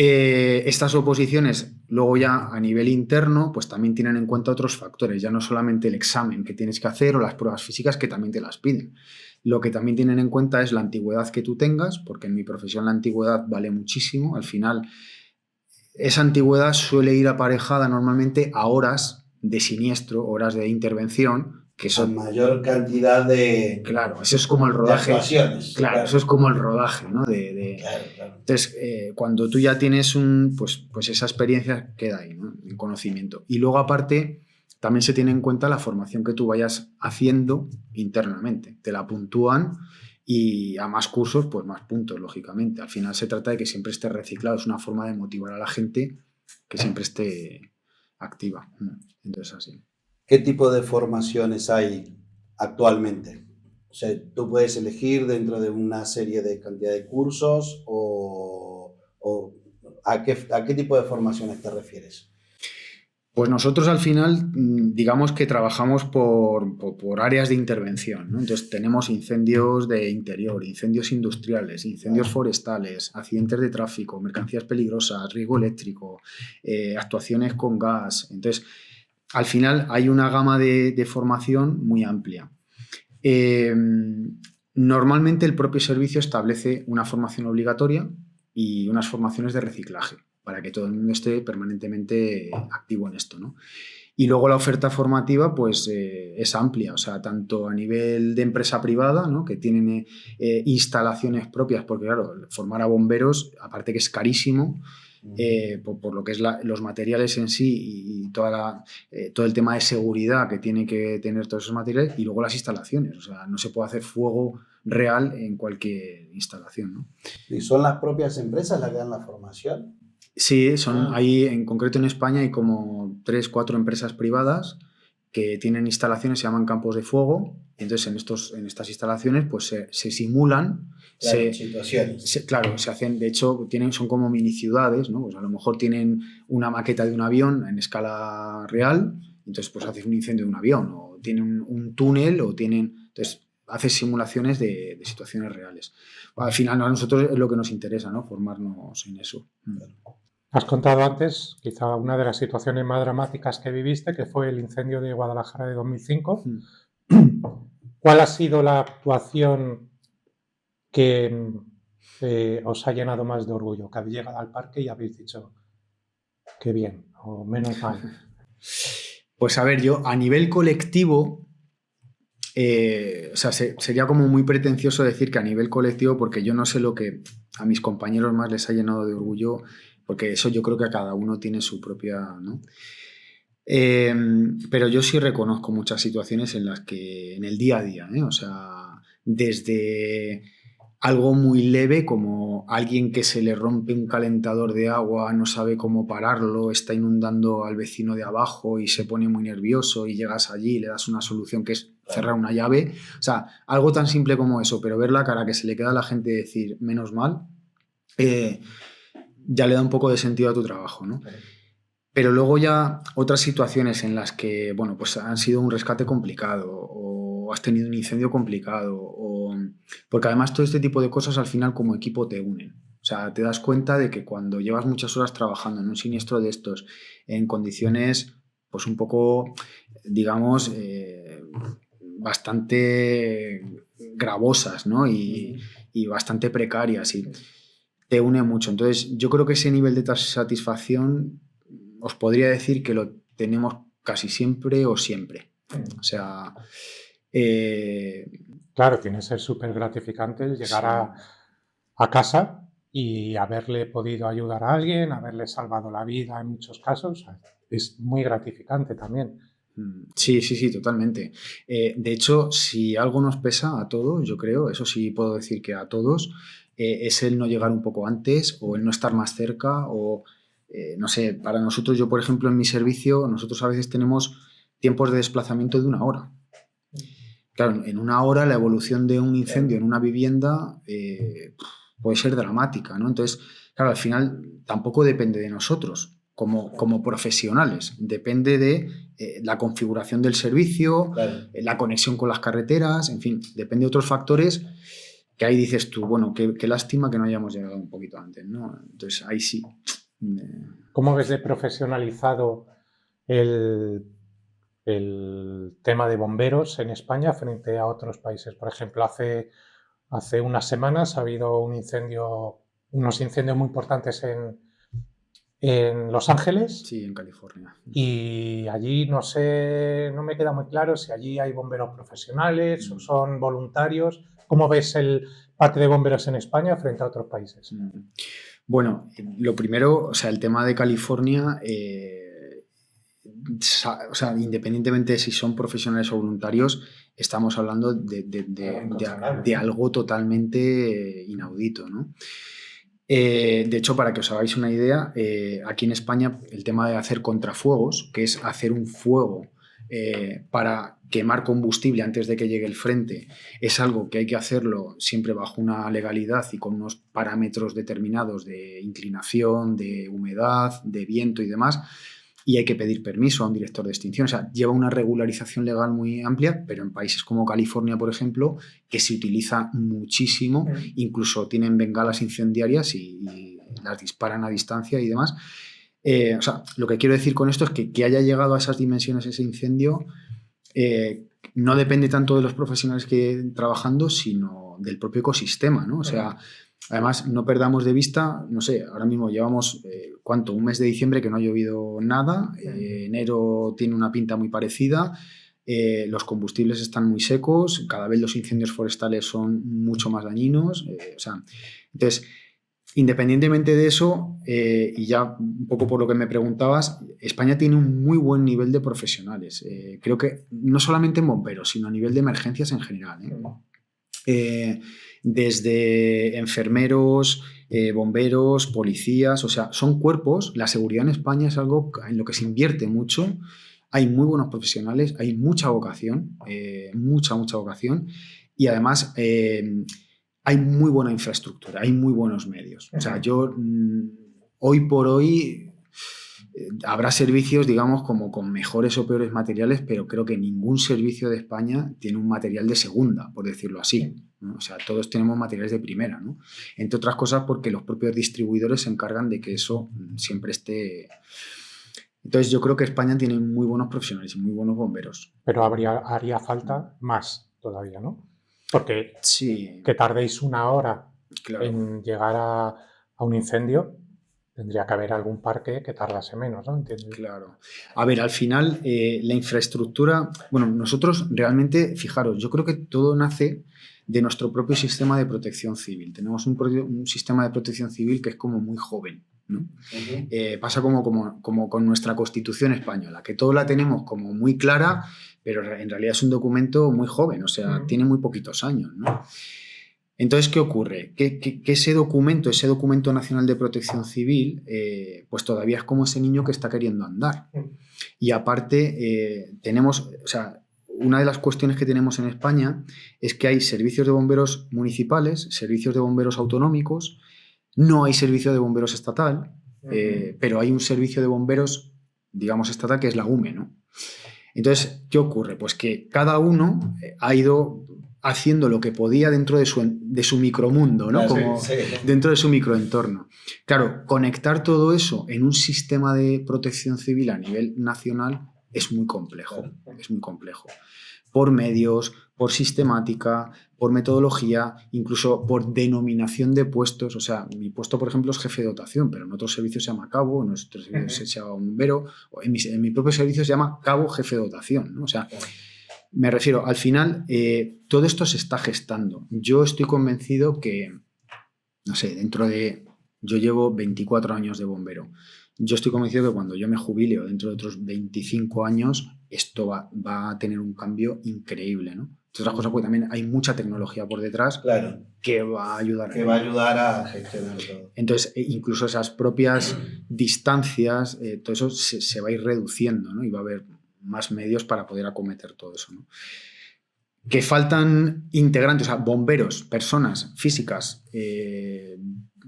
Estas oposiciones luego ya a nivel interno pues también tienen en cuenta otros factores, ya no solamente el examen que tienes que hacer o las pruebas físicas que también te las piden. Lo que también tienen en cuenta es la antigüedad que tú tengas, porque en mi profesión la antigüedad vale muchísimo. Al final esa antigüedad suele ir aparejada normalmente a horas de siniestro, horas de intervención, que eso, mayor cantidad de, claro, eso es como el de rodaje. actuaciones. Claro, eso es como el rodaje, ¿no? Claro. Entonces, cuando tú ya tienes pues esa experiencia queda ahí, ¿no? En conocimiento. Y luego, aparte, también se tiene en cuenta la formación que tú vayas haciendo internamente. Te la puntúan y a más cursos, pues más puntos, lógicamente. Al final se trata de que siempre esté reciclado. Es una forma de motivar a la gente que siempre esté activa. Entonces, así. ¿Qué tipo de formaciones hay actualmente? O sea, tú puedes elegir dentro de una serie de cantidad de cursos o ¿a qué tipo de formaciones te refieres? Pues nosotros al final, digamos que trabajamos por áreas de intervención, ¿no? Entonces tenemos incendios de interior, incendios industriales, incendios forestales, accidentes de tráfico, mercancías peligrosas, riesgo eléctrico, actuaciones con gas. Entonces, al final hay una gama de formación muy amplia. Normalmente el propio servicio establece una formación obligatoria y unas formaciones de reciclaje para que todo el mundo esté permanentemente activo en esto, ¿no? Y luego la oferta formativa pues es amplia, o sea, tanto a nivel de empresa privada, ¿no? Que tienen instalaciones propias, porque claro, formar a bomberos, aparte que es carísimo, por lo que es los materiales en sí y todo el tema de seguridad que tiene que tener todos esos materiales, y luego las instalaciones, o sea, no se puede hacer fuego real en cualquier instalación, ¿no? ¿Y son las propias empresas las que dan la formación? Sí, ahí en concreto en España hay como 3, 4 empresas privadas que tienen instalaciones, se llaman campos de fuego, y entonces en estas instalaciones pues se simulan, Claro, situaciones. claro, se hacen, de hecho son como mini ciudades, ¿no? Pues a lo mejor tienen una maqueta de un avión en escala real, entonces pues haces un incendio de un avión, o tienen un túnel, entonces haces simulaciones de situaciones reales. Al final a nosotros es lo que nos interesa, ¿no? Formarnos en eso. Has contado antes, quizá una de las situaciones más dramáticas que viviste, que fue el incendio de Guadalajara de 2005. ¿Cuál ha sido la actuación que os ha llenado más de orgullo? Que habéis llegado al parque y habéis dicho, qué bien, o menos mal. Pues a ver, yo a nivel colectivo, o sea, sería como muy pretencioso decir que a nivel colectivo, porque yo no sé lo que a mis compañeros más les ha llenado de orgullo, porque eso yo creo que a cada uno tiene su propia, ¿no? Pero yo sí reconozco muchas situaciones en las que, en el día a día, o sea, desde algo muy leve como alguien que se le rompe un calentador de agua, no sabe cómo pararlo, está inundando al vecino de abajo y se pone muy nervioso y llegas allí y le das una solución que es cerrar una llave. O sea, algo tan simple como eso, pero ver la cara que se le queda a la gente y decir, menos mal, ya le da un poco de sentido a tu trabajo, ¿no? Pero luego ya otras situaciones en las que, bueno, pues han sido un rescate complicado o has tenido un incendio complicado, porque además todo este tipo de cosas al final como equipo te unen. O sea, te das cuenta de que cuando llevas muchas horas trabajando en un siniestro de estos, en condiciones pues un poco, digamos, bastante gravosas, ¿no? Y bastante precarias, y te une mucho. Entonces yo creo que ese nivel de satisfacción os podría decir que lo tenemos casi siempre o siempre. O sea... Claro, tiene que ser súper gratificante el llegar a casa y haberle podido ayudar a alguien, haberle salvado la vida en muchos casos. Es muy gratificante también. Sí, totalmente. De hecho, si algo nos pesa a todos, yo creo, eso sí puedo decir que a todos, es el no llegar un poco antes o el no estar más cerca o... no sé, para nosotros, yo por ejemplo en mi servicio, nosotros a veces tenemos tiempos de desplazamiento de 1 hora. Claro, en 1 hora la evolución de un incendio en una vivienda puede ser dramática, ¿no? Entonces, claro, al final tampoco depende de nosotros como profesionales, depende de la configuración del servicio, Claro. La conexión con las carreteras, en fin, depende de otros factores que ahí dices tú, bueno, qué lástima que no hayamos llegado un poquito antes, ¿no? Entonces, ahí sí. ¿Cómo ves de profesionalizado el tema de bomberos en España frente a otros países? Por ejemplo, hace unas semanas ha habido unos incendios muy importantes en Los Ángeles. Sí, en California. Y allí no sé, no me queda muy claro si allí hay bomberos profesionales o son voluntarios. ¿Cómo ves el parque de bomberos en España frente a otros países? Bueno, lo primero, o sea, el tema de California, o sea, independientemente de si son profesionales o voluntarios, estamos hablando de algo totalmente inaudito, ¿no? De hecho, para que os hagáis una idea, aquí en España el tema de hacer contrafuegos, que es hacer un fuego para quemar combustible antes de que llegue el frente, es algo que hay que hacerlo siempre bajo una legalidad y con unos parámetros determinados de inclinación, de humedad, de viento y demás, y hay que pedir permiso a un director de extinción. O sea, lleva una regularización legal muy amplia, pero en países como California, por ejemplo, que se utiliza muchísimo, incluso tienen bengalas incendiarias y las disparan a distancia y demás. O sea, lo que quiero decir con esto es que haya llegado a esas dimensiones ese incendio no depende tanto de los profesionales que trabajando, sino del propio ecosistema, ¿no? O sea, además, no perdamos de vista, no sé, ahora mismo llevamos, ¿cuánto? Un mes de diciembre que no ha llovido nada, enero tiene una pinta muy parecida, los combustibles están muy secos, cada vez los incendios forestales son mucho más dañinos, o sea, entonces, independientemente de eso, y ya un poco por lo que me preguntabas, España tiene un muy buen nivel de profesionales, creo que no solamente en bomberos, sino a nivel de emergencias en general, desde enfermeros, bomberos, policías, o sea, son cuerpos, la seguridad en España es algo en lo que se invierte mucho, hay muy buenos profesionales, hay mucha vocación, mucha vocación, y además hay muy buena infraestructura, hay muy buenos medios. O sea, yo hoy por hoy habrá servicios, digamos, como con mejores o peores materiales, pero creo que ningún servicio de España tiene un material de segunda, por decirlo así, ¿no? O sea, todos tenemos materiales de primera, ¿no? Entre otras cosas porque los propios distribuidores se encargan de que eso siempre esté... Entonces yo creo que España tiene muy buenos profesionales y muy buenos bomberos. Pero haría falta más todavía, ¿no? Porque sí, que tardéis una hora claro. en llegar a un incendio, tendría que haber algún parque que tardase menos, ¿no? ¿Entiendes? Claro. A ver, al final, la infraestructura... Bueno, nosotros realmente, fijaros, yo creo que todo nace de nuestro propio sistema de protección civil. Tenemos un sistema de protección civil que es como muy joven, ¿no? Pasa como con nuestra Constitución española, que todo la tenemos como muy clara, pero en realidad es un documento muy joven, o sea, tiene muy poquitos años, ¿no? Entonces, ¿qué ocurre? Que ese documento nacional de protección civil, pues todavía es como ese niño que está queriendo andar. Y aparte, tenemos, o sea, una de las cuestiones que tenemos en España es que hay servicios de bomberos municipales, servicios de bomberos autonómicos, no hay servicio de bomberos estatal, pero hay un servicio de bomberos, digamos, estatal, que es la UME, ¿no? Entonces, ¿qué ocurre? Pues que cada uno ha ido haciendo lo que podía dentro de su micromundo, ¿no? Como dentro de su microentorno. Claro, conectar todo eso en un sistema de protección civil a nivel nacional es muy complejo, es muy complejo. Por medios, por sistemática, por metodología, incluso por denominación de puestos. O sea, mi puesto, por ejemplo, es jefe de dotación, pero en otros servicios se llama cabo, en otros servicios se llama bombero, o en mi propio servicio se llama cabo jefe de dotación, ¿no? O sea, me refiero, al final, todo esto se está gestando. Yo estoy convencido que, no sé, yo llevo 24 años de bombero. Yo estoy convencido que cuando yo me jubile o dentro de otros 25 años, esto va a tener un cambio increíble, ¿no? Entre otras cosas, porque también hay mucha tecnología por detrás que va a ayudar. Que va a ayudar a gestionar todo. Entonces, incluso esas propias distancias, todo eso se va a ir reduciendo, ¿no? Y va a haber más medios para poder acometer todo eso, ¿no? Que faltan integrantes, o sea, bomberos, personas físicas,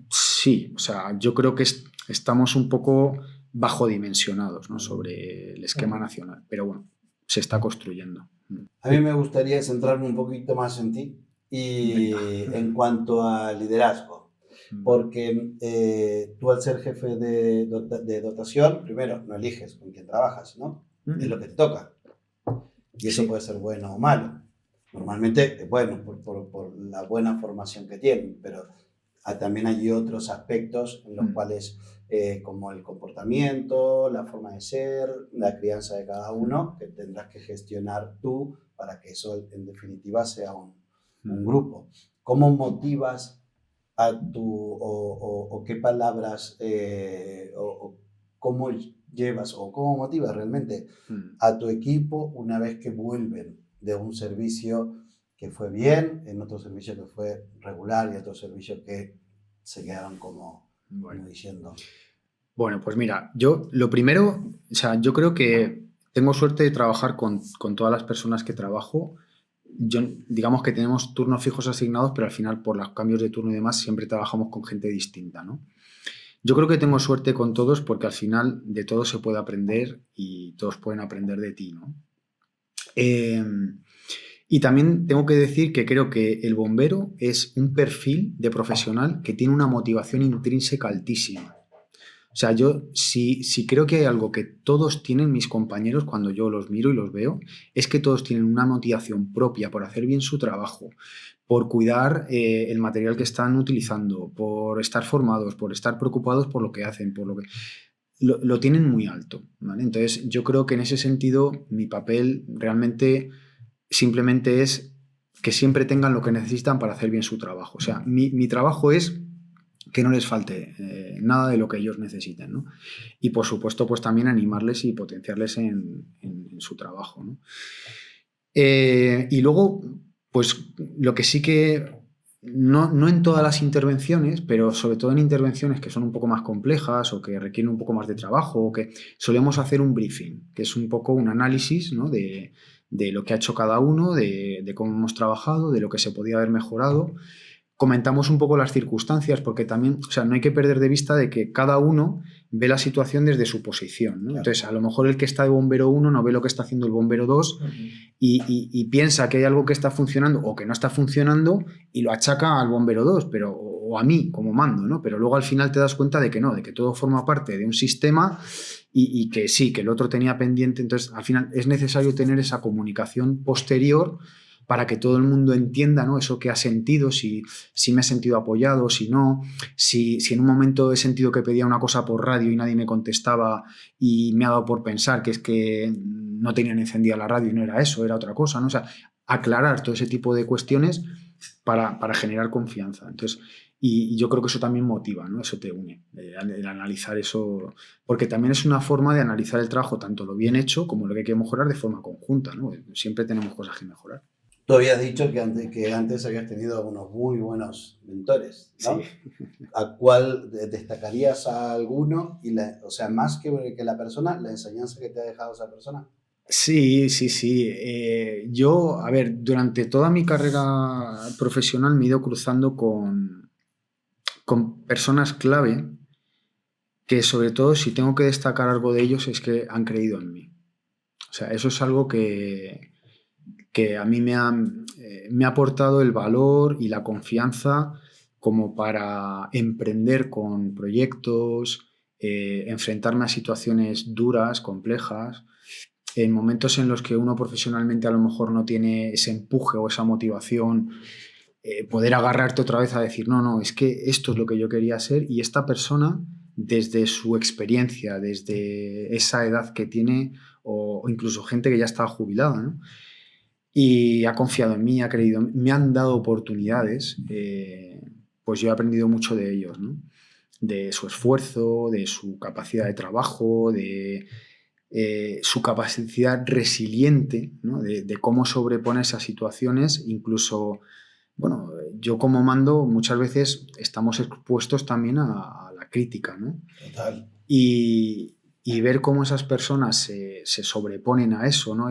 sí, o sea, yo creo que estamos un poco bajodimensionados, ¿no? Sobre el esquema nacional, pero bueno, se está construyendo. A mí me gustaría centrarme un poquito más en ti y en cuanto a liderazgo, porque tú al ser jefe de dotación, primero no eliges con quién trabajas, ¿no? Es lo que te toca. Y eso puede ser bueno o malo. Normalmente es bueno por la buena formación que tienen, pero también hay otros aspectos en los cuales, como el comportamiento, la forma de ser, la crianza de cada uno, que tendrás que gestionar tú para que eso en definitiva sea un grupo. ¿Cómo motivas a o qué palabras o cómo llevas o cómo motivas realmente a tu equipo una vez que vuelven de un servicio que fue bien, en otro servicio que fue regular y otro servicio que se quedaron como diciendo? Bueno, pues mira, yo lo primero, o sea, yo creo que tengo suerte de trabajar con todas las personas que trabajo. Digamos que tenemos turnos fijos asignados, pero al final por los cambios de turno y demás siempre trabajamos con gente distinta, ¿no? Yo creo que tengo suerte con todos porque al final de todo se puede aprender y todos pueden aprender de ti, ¿no? Y también tengo que decir que creo que el bombero es un perfil de profesional que tiene una motivación intrínseca altísima. O sea, yo sí creo que hay algo que todos tienen mis compañeros cuando yo los miro y los veo, es que todos tienen una motivación propia por hacer bien su trabajo, por cuidar el material que están utilizando, por estar formados, por estar preocupados por lo que hacen, por lo que... Lo tienen muy alto, ¿vale? Entonces, yo creo que en ese sentido mi papel realmente simplemente es que siempre tengan lo que necesitan para hacer bien su trabajo. O sea, mi trabajo es que no les falte nada de lo que ellos necesiten, ¿no? Y por supuesto, pues también animarles y potenciarles en su trabajo, ¿no? Y luego, pues lo que sí que, no en todas las intervenciones, pero sobre todo en intervenciones que son un poco más complejas o que requieren un poco más de trabajo, o que solemos hacer un briefing, que es un poco un análisis, ¿no? de lo que ha hecho cada uno, de cómo hemos trabajado, de lo que se podía haber mejorado. Comentamos un poco las circunstancias, porque también, o sea, no hay que perder de vista de que cada uno ve la situación desde su posición, ¿no? Claro. Entonces, a lo mejor el que está de bombero 1 no ve lo que está haciendo el bombero 2 y piensa que hay algo que está funcionando o que no está funcionando y lo achaca al bombero 2, pero, o a mí como mando, ¿no? Pero luego al final te das cuenta de que no, de que todo forma parte de un sistema y que sí, que el otro tenía pendiente. Entonces, al final es necesario tener esa comunicación posterior para que todo el mundo entienda, ¿no? Eso que ha sentido, si me he sentido apoyado, si no, si en un momento he sentido que pedía una cosa por radio y nadie me contestaba y me ha dado por pensar que es que no tenían encendida la radio y no era eso, era otra cosa, ¿no? O sea, aclarar todo ese tipo de cuestiones para generar confianza. Entonces, y yo creo que eso también motiva, ¿no? Eso te une, el analizar eso, porque también es una forma de analizar el trabajo, tanto lo bien hecho como lo que hay que mejorar de forma conjunta, ¿no? Siempre tenemos cosas que mejorar. Tú habías dicho que antes habías tenido unos muy buenos mentores, ¿no? Sí. ¿A cuál destacarías a alguno? O sea, más que la persona, la enseñanza que te ha dejado esa persona. Sí. Yo, a ver, durante toda mi carrera profesional me he ido cruzando con personas clave que, sobre todo, si tengo que destacar algo de ellos, es que han creído en mí. O sea, eso es algo que a mí me ha aportado el valor y la confianza como para emprender con proyectos, enfrentarme a situaciones duras, complejas, en momentos en los que uno profesionalmente a lo mejor no tiene ese empuje o esa motivación, poder agarrarte otra vez a decir, no, es que esto es lo que yo quería ser, y esta persona, desde su experiencia, desde esa edad que tiene, o incluso gente que ya está jubilada, ¿no? Y ha confiado en mí, ha creído en mí, me han dado oportunidades, pues yo he aprendido mucho de ellos, ¿no? De su esfuerzo, de su capacidad de trabajo, de su capacidad resiliente, ¿no? De cómo sobreponerse a situaciones. Incluso, bueno, yo como mando muchas veces estamos expuestos también a la crítica, ¿no? Total. Y ver cómo esas personas se sobreponen a eso, ¿no?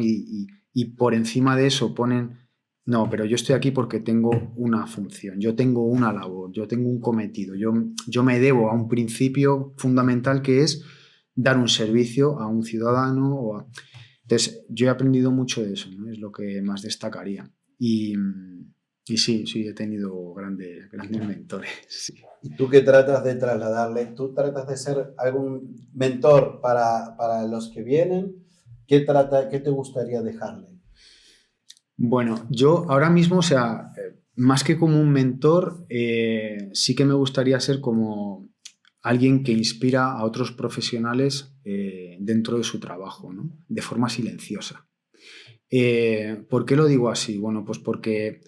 Y por encima de eso ponen, no, pero yo estoy aquí porque tengo una función, yo tengo una labor, yo tengo un cometido, yo me debo a un principio fundamental que es dar un servicio a un ciudadano. Entonces, yo he aprendido mucho de eso, ¿no? Es lo que más destacaría. Y sí, he tenido grandes mentores. Sí. ¿Y tú qué tratas de trasladarle? ¿Tú tratas de ser algún mentor para los que vienen? ¿Qué te gustaría dejarle? Bueno, yo ahora mismo, o sea, más que como un mentor, sí que me gustaría ser como alguien que inspira a otros profesionales dentro de su trabajo, ¿no? De forma silenciosa. ¿Por qué lo digo así? Bueno, pues porque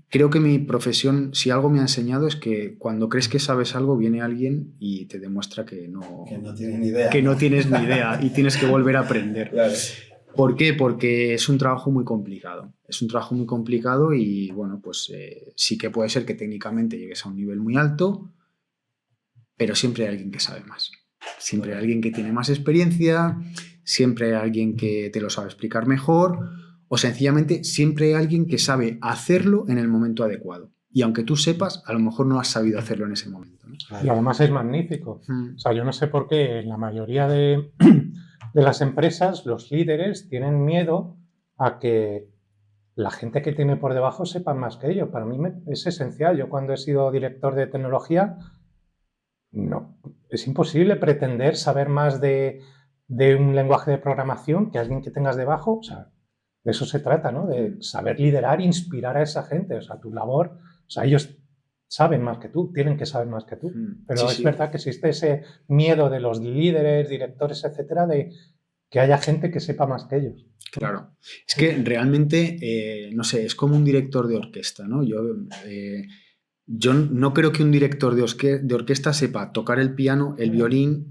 creo que mi profesión, si algo me ha enseñado, es que cuando crees que sabes algo, viene alguien y te demuestra que no tienes ni idea. Que no tienes ni idea y tienes que volver a aprender. Claro. ¿Por qué? Porque es un trabajo muy complicado. Es un trabajo muy complicado y, bueno, pues sí que puede ser que técnicamente llegues a un nivel muy alto, pero siempre hay alguien que sabe más. Siempre hay alguien que tiene más experiencia, siempre hay alguien que te lo sabe explicar mejor, o sencillamente siempre hay alguien que sabe hacerlo en el momento adecuado. Y aunque tú sepas, a lo mejor no has sabido hacerlo en ese momento, ¿no? Y además es magnífico. O sea, yo no sé por qué en la mayoría de las empresas los líderes tienen miedo a que la gente que tiene por debajo sepa más que ellos. Para mí es esencial. Yo cuando he sido director de tecnología, no, es imposible pretender saber más de un lenguaje de programación que alguien que tengas debajo. O sea, de eso se trata, ¿no? De saber liderar, inspirar a esa gente. O sea, tu labor, o sea, ellos saben más que tú, tienen que saber más que tú. Pero Sí, es sí. verdad que existe ese miedo de los líderes, directores, etcétera, de que haya gente que sepa más que ellos. Claro. Es que realmente, no sé, es como un director de orquesta, ¿no? Yo no creo que un director de orquesta sepa tocar el piano, el violín,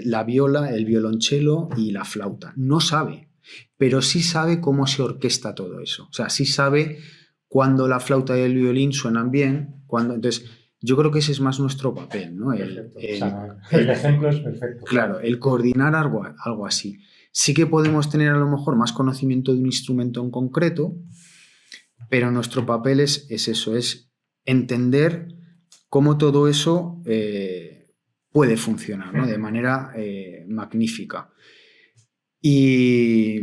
la viola, el violonchelo y la flauta. No sabe, pero sí sabe cómo se orquesta todo eso. O sea, sí sabe cuándo la flauta y el violín suenan bien, cuándo... Entonces, yo creo que ese es más nuestro papel, ¿no? El ejemplo es perfecto. Claro, el coordinar algo así. Sí que podemos tener a lo mejor más conocimiento de un instrumento en concreto, pero nuestro papel es eso, es entender cómo todo eso puede funcionar, ¿no? De manera magnífica. Y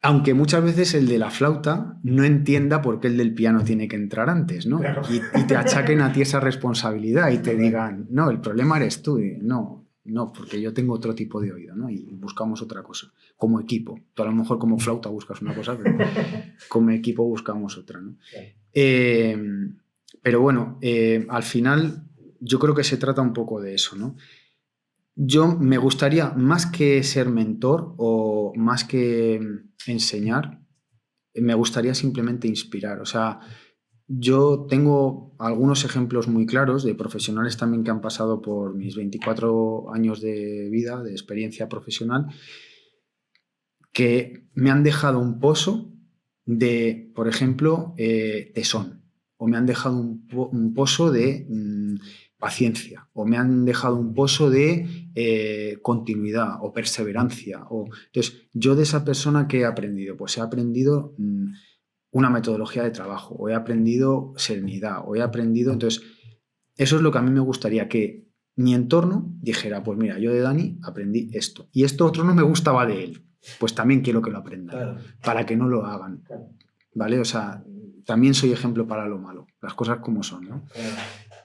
aunque muchas veces el de la flauta no entienda por qué el del piano tiene que entrar antes, ¿no? Claro. Y te achaquen a ti esa responsabilidad y te digan, no, el problema eres tú. Y no, porque yo tengo otro tipo de oído, ¿no? Y buscamos otra cosa, como equipo. Tú a lo mejor como flauta buscas una cosa, pero como equipo buscamos otra, ¿no? Pero bueno, al final yo creo que se trata un poco de eso, ¿no? Yo me gustaría, más que ser mentor o más que enseñar, me gustaría simplemente inspirar. O sea, yo tengo algunos ejemplos muy claros de profesionales también que han pasado por mis 24 años de vida, de experiencia profesional, que me han dejado un pozo de, por ejemplo, tesón, o me han dejado un pozo de paciencia, o me han dejado un pozo de continuidad o perseverancia. Entonces, yo de esa persona, ¿qué he aprendido? Pues he aprendido una metodología de trabajo, o he aprendido serenidad, o he aprendido... Entonces, eso es lo que a mí me gustaría, que mi entorno dijera, pues mira, yo de Dani aprendí esto, y esto otro no me gustaba de él, pues también quiero que lo aprendan, Claro. para que no lo hagan, ¿vale? O sea, también soy ejemplo para lo malo, las cosas como son, ¿no?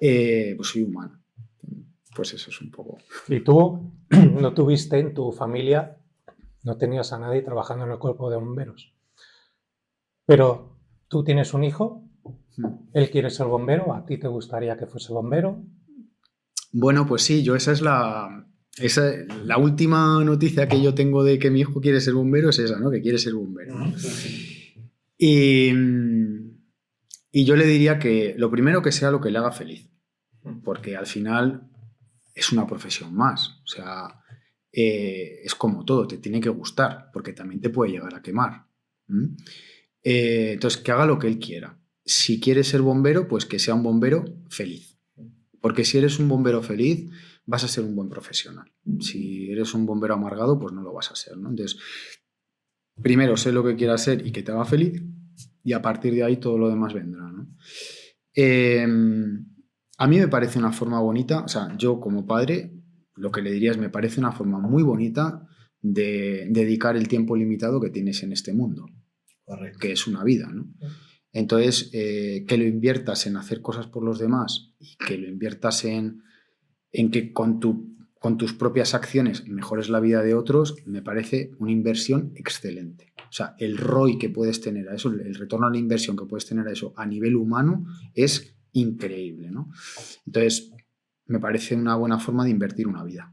Pues soy humano. Pues eso es un poco... Y tú no tuviste en tu familia, no tenías a nadie trabajando en el cuerpo de bomberos, pero tú tienes un hijo, él quiere ser bombero, ¿a ti te gustaría que fuese bombero? Bueno, pues sí, esa es la última noticia que yo tengo de que mi hijo quiere ser bombero, es esa, ¿no? Que quiere ser bombero. Y yo le diría que lo primero, que sea lo que le haga feliz, porque al final es una profesión más. O sea, es como todo, te tiene que gustar, porque también te puede llegar a quemar. Entonces, que haga lo que él quiera. Si quiere ser bombero, pues que sea un bombero feliz. Porque si eres un bombero feliz, vas a ser un buen profesional. Si eres un bombero amargado, pues no lo vas a ser, ¿no? Entonces, primero sé lo que quieras ser y que te haga feliz, y a partir de ahí todo lo demás vendrá, ¿no? A mí me parece una forma bonita, o sea, yo como padre, lo que le diría es, me parece una forma muy bonita de dedicar el tiempo limitado que tienes en este mundo. Correcto. Que es una vida, ¿no? Entonces, que lo inviertas en hacer cosas por los demás y que lo inviertas en que con con tus propias acciones mejores la vida de otros, me parece una inversión excelente. O sea, el ROI que puedes tener a eso, el retorno a la inversión que puedes tener a eso a nivel humano es increíble, ¿no? Entonces, me parece una buena forma de invertir una vida.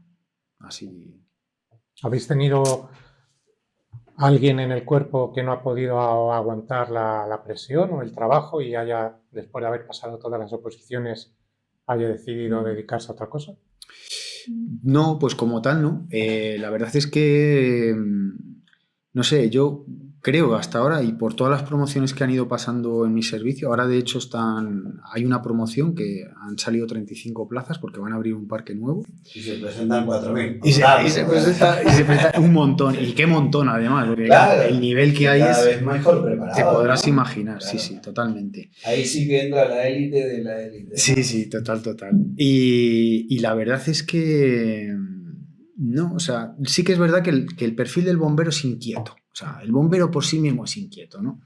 Así. ¿Habéis tenido alguien en el cuerpo que no ha podido aguantar la presión o el trabajo y haya, después de haber pasado todas las oposiciones, haya decidido dedicarse a otra cosa? No, pues como tal, no. La verdad es que, no sé, yo creo hasta ahora, y por todas las promociones que han ido pasando en mi servicio, ahora de hecho hay una promoción que han salido 35 plazas porque van a abrir un parque nuevo. Y se presentan 4.000. Y se presenta un montón, y qué montón además, porque Claro, el nivel que hay cada es, vez mejor preparado, te podrás ¿no? imaginar, Claro. sí, totalmente. Ahí sí que entra la élite de la élite. Sí, total. Y la verdad es que no, o sea, sí que es verdad que el perfil del bombero es inquieto. O sea, el bombero por sí mismo es inquieto, ¿no?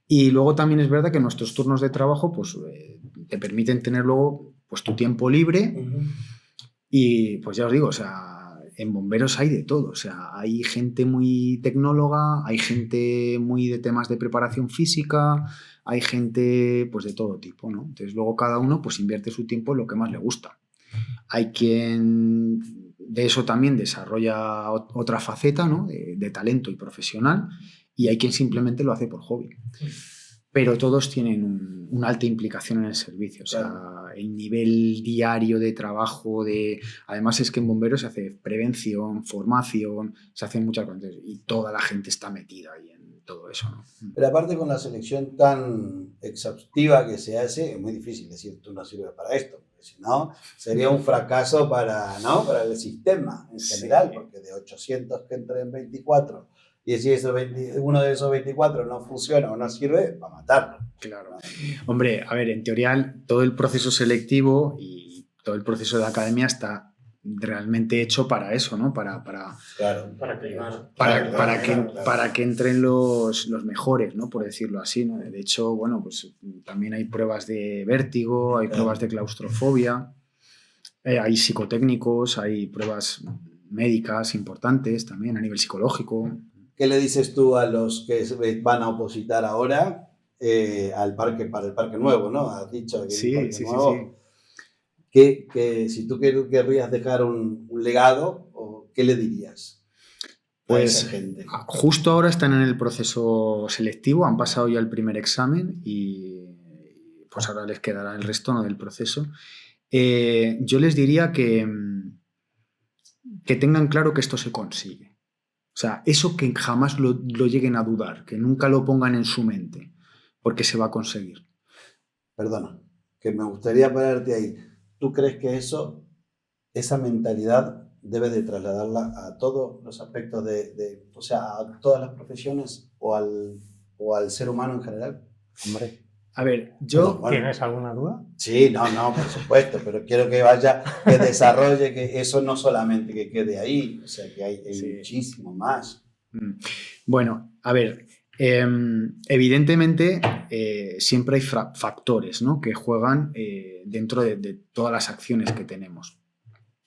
Y luego también es verdad que nuestros turnos de trabajo pues, te permiten tener luego pues, tu tiempo libre. Uh-huh. Y pues ya os digo, o sea, en bomberos hay de todo. O sea, hay gente muy tecnóloga, hay gente muy de temas de preparación física, hay gente pues de todo tipo, ¿no? Entonces luego cada uno pues invierte su tiempo en lo que más le gusta. Hay quien de eso también desarrolla otra faceta, ¿no? de talento y profesional, y hay quien simplemente lo hace por hobby. Pero todos tienen una alta implicación en el servicio. O sea, el nivel diario de trabajo, además es que en bomberos se hace prevención, formación, se hacen muchas cosas y toda la gente está metida ahí en todo eso, ¿no? Pero aparte con la selección tan exhaustiva que se hace, es muy difícil decir tú no sirves para esto, porque si no sería un fracaso para el sistema en general, porque de 800 que entren 24 y si uno de esos 24 no funciona o no sirve, va a matarlo. Claro. Hombre, a ver, en teoría todo el proceso selectivo y todo el proceso de la academia está realmente hecho para eso, ¿no? Para que entren los mejores, ¿no? Por decirlo así, ¿no? De hecho, bueno, pues también hay pruebas de vértigo, hay pruebas de claustrofobia, hay psicotécnicos, hay pruebas médicas importantes también a nivel psicológico. ¿Qué le dices tú a los que van a opositar ahora para el parque nuevo, ¿no? Has dicho que sí, el parque sí. nuevo. Que si tú querrías dejar un legado, ¿qué le dirías a esa gente? Justo ahora están en el proceso selectivo, han pasado ya el primer examen y pues ahora les quedará el resto, ¿no? del proceso. Yo les diría que tengan claro que esto se consigue. O sea, eso que jamás lo lleguen a dudar, que nunca lo pongan en su mente, porque se va a conseguir. Perdona, que me gustaría pararte ahí. ¿Tú crees que esa mentalidad debe de trasladarla a todos los aspectos o sea, a todas las profesiones o al ser humano en general? Hombre. A ver, ¿Tienes alguna duda? Sí, no, por supuesto, pero quiero que desarrolle, que eso no solamente que quede ahí, o sea, que hay muchísimo más. Bueno, a ver, evidentemente siempre hay factores, ¿no? que juegan dentro de todas las acciones que tenemos.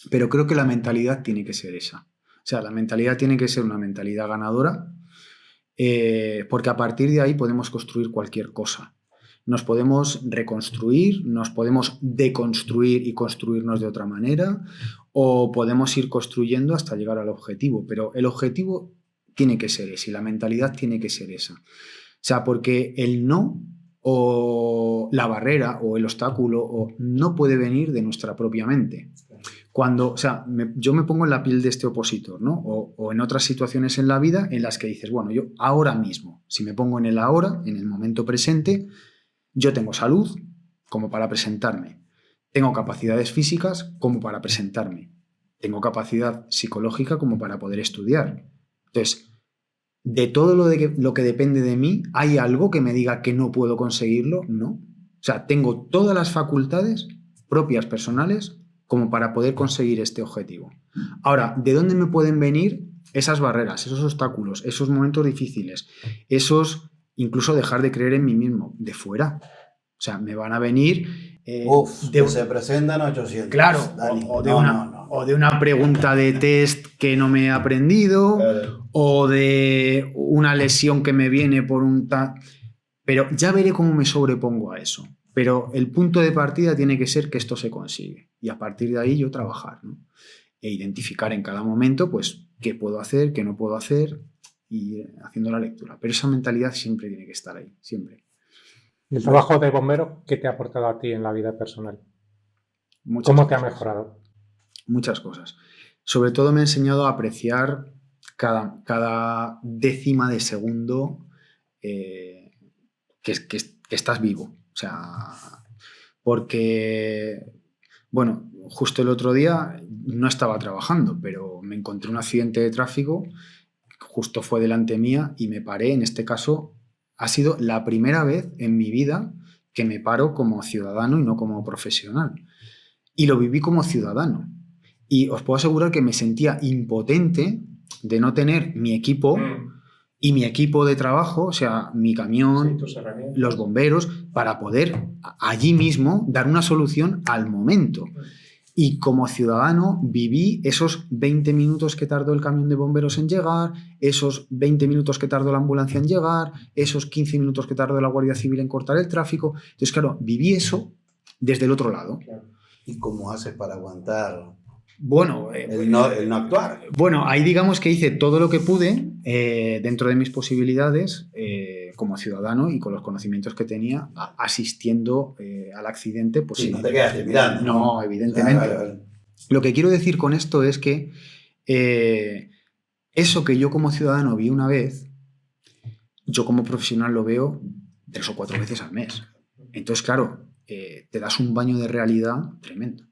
Pero creo que la mentalidad tiene que ser esa. O sea, la mentalidad tiene que ser una mentalidad ganadora, porque a partir de ahí podemos construir cualquier cosa. Nos podemos reconstruir, nos podemos deconstruir y construirnos de otra manera, o podemos ir construyendo hasta llegar al objetivo. Pero el objetivo tiene que ser ese y la mentalidad tiene que ser esa. O sea, porque el no o la barrera o el obstáculo no puede venir de nuestra propia mente. Cuando, o sea, yo me pongo en la piel de este opositor, ¿no? O en otras situaciones en la vida en las que dices, bueno, yo ahora mismo, si me pongo en el ahora, en el momento presente, yo tengo salud como para presentarme, tengo capacidades físicas como para presentarme, tengo capacidad psicológica como para poder estudiar. Entonces, de todo lo que depende de mí, ¿hay algo que me diga que no puedo conseguirlo? No. O sea, tengo todas las facultades propias, personales, como para poder conseguir este objetivo. Ahora, ¿de dónde me pueden venir esas barreras, esos obstáculos, esos momentos difíciles, incluso dejar de creer en mí mismo? De fuera. O sea, me van a venir... se presentan 800. Claro, Dani, o de una pregunta de test que no me he aprendido, Claro. o de una lesión que me viene por un tal... Pero ya veré cómo me sobrepongo a eso. Pero el punto de partida tiene que ser que esto se consigue. Y a partir de ahí yo trabajar, ¿no? E identificar en cada momento, pues, qué puedo hacer, qué no puedo hacer, y ir haciendo la lectura. Pero esa mentalidad siempre tiene que estar ahí, siempre. ¿Y el trabajo de bombero qué te ha aportado a ti en la vida personal? Muchas ¿Cómo te ha cosas. mejorado? Muchas cosas. Sobre todo me ha enseñado a apreciar cada décima de segundo que estás vivo. O sea, porque, bueno, justo el otro día no estaba trabajando, pero me encontré un accidente de tráfico, justo fue delante mía y me paré. En este caso, ha sido la primera vez en mi vida que me paro como ciudadano y no como profesional. Y lo viví como ciudadano. Y os puedo asegurar que me sentía impotente de no tener mi equipo y mi equipo de trabajo, o sea, mi camión, Sí, tus herramientas. los bomberos, para poder allí mismo dar una solución al momento. Y como ciudadano viví esos 20 minutos que tardó el camión de bomberos en llegar, esos 20 minutos que tardó la ambulancia en llegar, esos 15 minutos que tardó la Guardia Civil en cortar el tráfico. Entonces, claro, viví eso desde el otro lado. ¿Y cómo haces para aguantar Bueno, el no actuar? Bueno, ahí digamos que hice todo lo que pude dentro de mis posibilidades como ciudadano y con los conocimientos que tenía asistiendo al accidente. Pues Sí, no te quedaste mirando. No, evidentemente. Claro. Lo que quiero decir con esto es que eso que yo como ciudadano vi una vez, yo como profesional lo veo 3 o 4 veces al mes. Entonces, claro, te das un baño de realidad tremendo.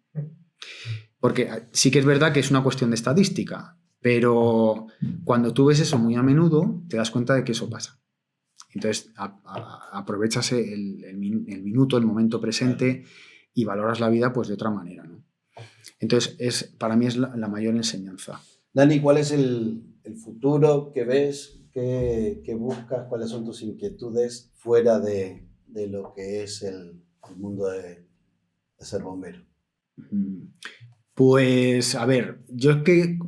Porque sí que es verdad que es una cuestión de estadística, pero cuando tú ves eso muy a menudo, te das cuenta de que eso pasa. Entonces, aprovechas el minuto, el momento presente y valoras la vida pues de otra manera, ¿no? Entonces, para mí es la mayor enseñanza. Dani, ¿cuál es el futuro que ves, que buscas? ¿Cuáles son tus inquietudes fuera de lo que es el mundo de ser bombero? Pues, a ver, yo es que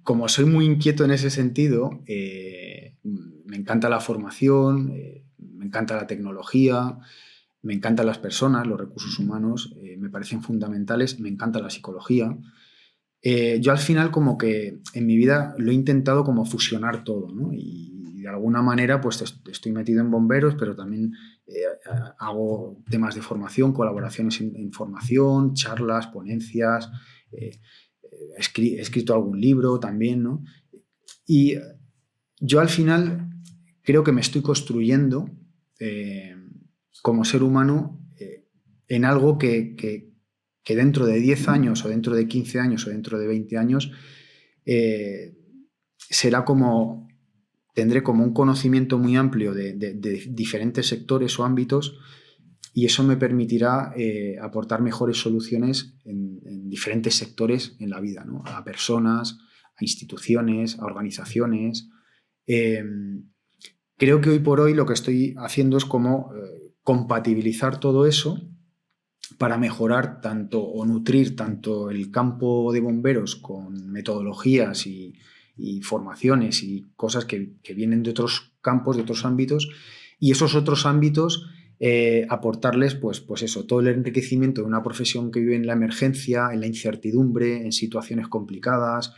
como soy muy inquieto en ese sentido, me encanta la formación, me encanta la tecnología, me encantan las personas, los recursos humanos, me parecen fundamentales, me encanta la psicología. Yo al final como que en mi vida lo he intentado como fusionar todo, ¿no? Y de alguna manera pues estoy metido en bomberos, pero también hago temas de formación, colaboraciones en formación, charlas, ponencias, he escrito algún libro también, ¿no? Y yo al final creo que me estoy construyendo como ser humano en algo que dentro de 10 años o dentro de 15 años o dentro de 20 años será como, tendré como un conocimiento muy amplio de diferentes sectores o ámbitos y eso me permitirá aportar mejores soluciones en diferentes sectores en la vida, ¿no? A personas, a instituciones, a organizaciones. Creo que hoy por hoy lo que estoy haciendo es como compatibilizar todo eso para mejorar tanto o nutrir tanto el campo de bomberos con metodologías y formaciones y cosas que vienen de otros campos, de otros ámbitos, y esos otros ámbitos aportarles pues eso, todo el enriquecimiento de una profesión que vive en la emergencia, en la incertidumbre, en situaciones complicadas,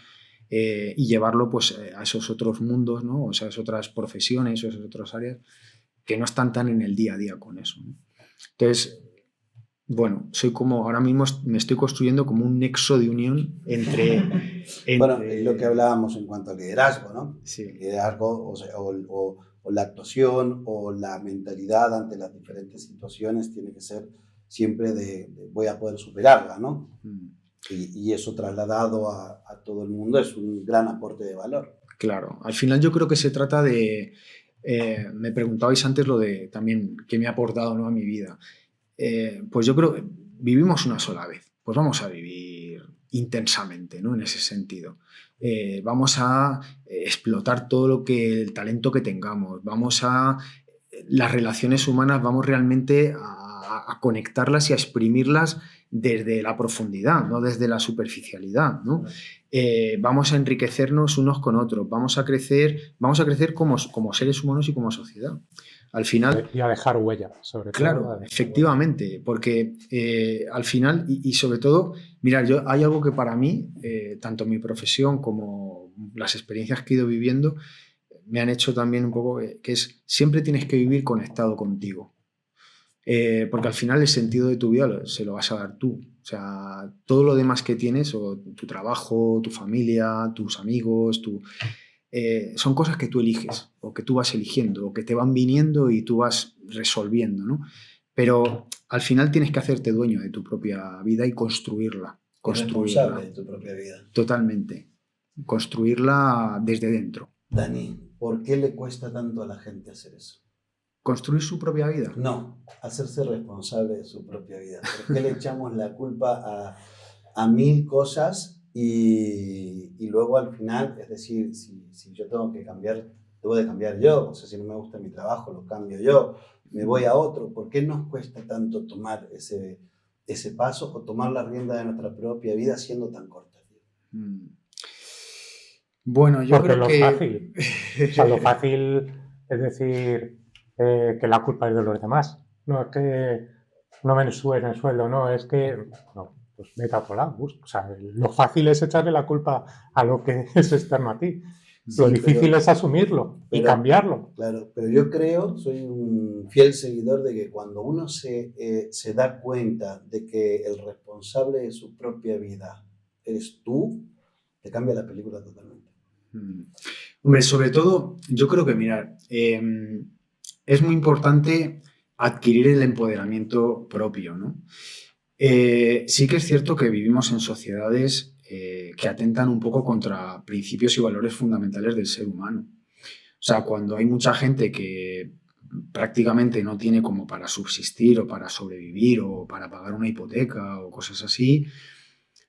y llevarlo pues a esos otros mundos, ¿no? O sea, a esas otras profesiones o esas otras áreas que no están tan en el día a día con eso, ¿no? Entonces, bueno, soy como, ahora mismo me estoy construyendo como un nexo de unión entre bueno, es lo que hablábamos en cuanto al liderazgo, ¿no? Sí. El liderazgo, o sea, o la actuación o la mentalidad ante las diferentes situaciones tiene que ser siempre de voy a poder superarla, ¿no? Y eso trasladado a todo el mundo es un gran aporte de valor. Claro, al final yo creo que se trata de, me preguntabais antes lo de también qué me ha aportado, ¿no?, a mi vida. Pues yo creo que vivimos una sola vez, pues vamos a vivir intensamente, ¿no?, en ese sentido. Vamos a explotar todo el talento que tengamos, las relaciones humanas, vamos realmente a a conectarlas y a exprimirlas desde la profundidad, no desde la superficialidad, ¿no? Vamos a enriquecernos unos con otros, vamos a crecer como seres humanos y como sociedad. Al final... Y a dejar huella, sobre todo. Claro, efectivamente, porque al final, y sobre todo, mira, hay algo que para mí, tanto mi profesión como las experiencias que he ido viviendo, me han hecho también un poco, que es, siempre tienes que vivir conectado contigo. Porque al final el sentido de tu vida se lo vas a dar tú. O sea, todo lo demás que tienes, o tu trabajo, tu familia, tus amigos, son cosas que tú eliges, o que tú vas eligiendo, o que te van viniendo y tú vas resolviendo, ¿no? Pero al final tienes que hacerte dueño de tu propia vida y construirla. Responsable de tu propia vida. Totalmente. Construirla desde dentro. Dani, ¿por qué le cuesta tanto a la gente hacer eso? ¿Construir su propia vida? No, hacerse responsable de su propia vida. ¿Por qué le echamos la culpa a mil cosas y luego al final, es decir, si yo tengo que cambiar, debo de cambiar yo? O sea, si no me gusta mi trabajo, lo cambio yo, me voy a otro. ¿Por qué nos cuesta tanto tomar ese paso o tomar la rienda de nuestra propia vida siendo tan corta? Bueno, yo porque creo que... fácil. O sea, lo fácil es decir que la culpa es de los demás. No es que no me suben el sueldo, no, es que... No, pues vete a otro lado. O sea, lo fácil es echarle la culpa a lo que es externo a ti. Sí, lo difícil es asumirlo y cambiarlo. Claro, pero yo soy un fiel seguidor de que cuando uno se da cuenta de que el responsable de su propia vida eres tú, te cambia la película totalmente. Hombre, sobre todo, yo creo que, mirad, es muy importante adquirir el empoderamiento propio, ¿no? Sí que es cierto que vivimos en sociedades que atentan un poco contra principios y valores fundamentales del ser humano. O sea, cuando hay mucha gente que prácticamente no tiene como para subsistir o para sobrevivir o para pagar una hipoteca o cosas así,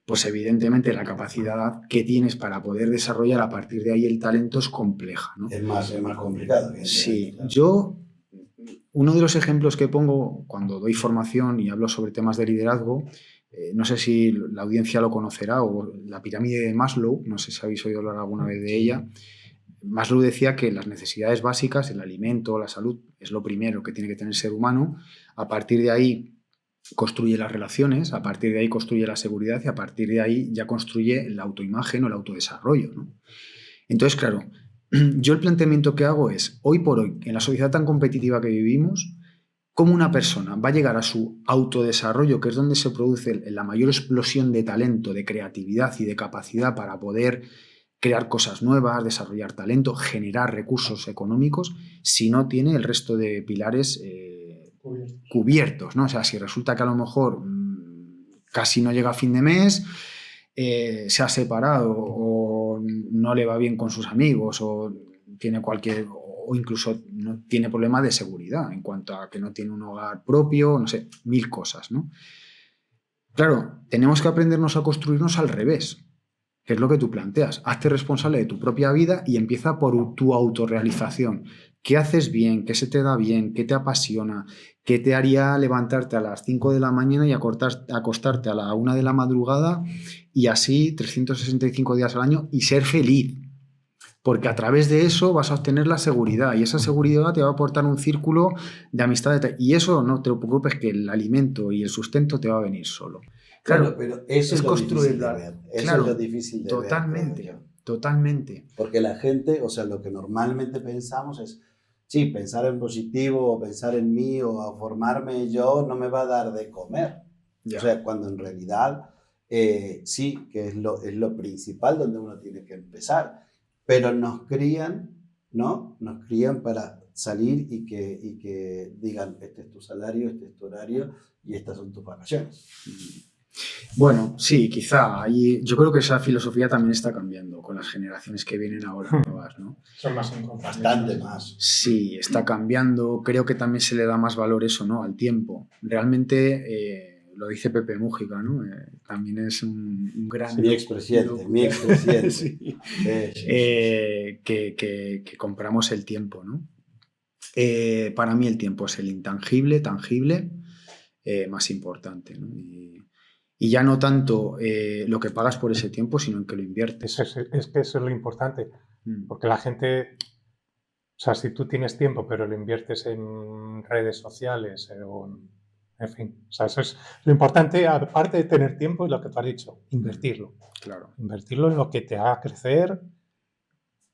pues evidentemente la capacidad que tienes para poder desarrollar a partir de ahí el talento es compleja, ¿no? Es más complicado. Sí, claro. Uno de los ejemplos que pongo cuando doy formación y hablo sobre temas de liderazgo, no sé si la audiencia lo conocerá, o la pirámide de Maslow, no sé si habéis oído hablar alguna vez de ella. Maslow decía que las necesidades básicas, el alimento, la salud, es lo primero que tiene que tener el ser humano. A partir de ahí construye las relaciones, a partir de ahí construye la seguridad y a partir de ahí ya construye la autoimagen o el autodesarrollo, ¿no? Entonces, claro, yo el planteamiento que hago es, hoy por hoy, en la sociedad tan competitiva que vivimos, ¿cómo una persona va a llegar a su autodesarrollo, que es donde se produce la mayor explosión de talento, de creatividad y de capacidad para poder crear cosas nuevas, desarrollar talento, generar recursos económicos, si no tiene el resto de pilares cubiertos, ¿no? O sea, si resulta que a lo mejor casi no llega a fin de mes, se ha separado o no le va bien con sus amigos o tiene o incluso no tiene problemas de seguridad en cuanto a que no tiene un hogar propio, no sé, mil cosas, ¿no? Claro, tenemos que aprendernos a construirnos al revés, que es lo que tú planteas. Hazte responsable de tu propia vida y empieza por tu autorrealización. ¿Qué haces bien? ¿Qué se te da bien? ¿Qué te apasiona? ¿Qué te haría levantarte a las 5 de la mañana y acostarte a la 1 de la madrugada y así 365 días al año y ser feliz? Porque a través de eso vas a obtener la seguridad y esa seguridad te va a aportar un círculo de amistades. Y eso no te preocupes, que el alimento y el sustento te va a venir solo. Claro, pero eso es lo difícil de ver. Eso es lo difícil de ver. Totalmente. Porque la gente, o sea, lo que normalmente pensamos es, sí, pensar en positivo o pensar en mí o a formarme yo no me va a dar de comer. Ya. O sea, cuando en realidad sí, que es lo principal donde uno tiene que empezar. Pero nos crían, ¿no? Nos crían para salir y que digan, este es tu salario, este es tu horario y estas son tus vacaciones. Bueno, sí, quizá. Yo creo que esa filosofía también está cambiando con las generaciones que vienen ahora nuevas, ¿no? Son más inconformes. Bastante más. Sí, está cambiando. Creo que también se le da más valor eso, ¿no? Al tiempo. Realmente... lo dice Pepe Mújica, ¿no? También es un gran... Sí, mi expresidente. Sí. Que compramos el tiempo, ¿no? Para mí el tiempo es el intangible, tangible, más importante, ¿no? Y ya no tanto lo que pagas por ese tiempo, sino en que lo inviertes. Es que eso es lo importante, porque la gente, o sea, si tú tienes tiempo pero lo inviertes en redes sociales en fin, o sea, eso es lo importante, aparte de tener tiempo, es lo que tú has dicho, invertirlo. Claro. Invertirlo en lo que te haga crecer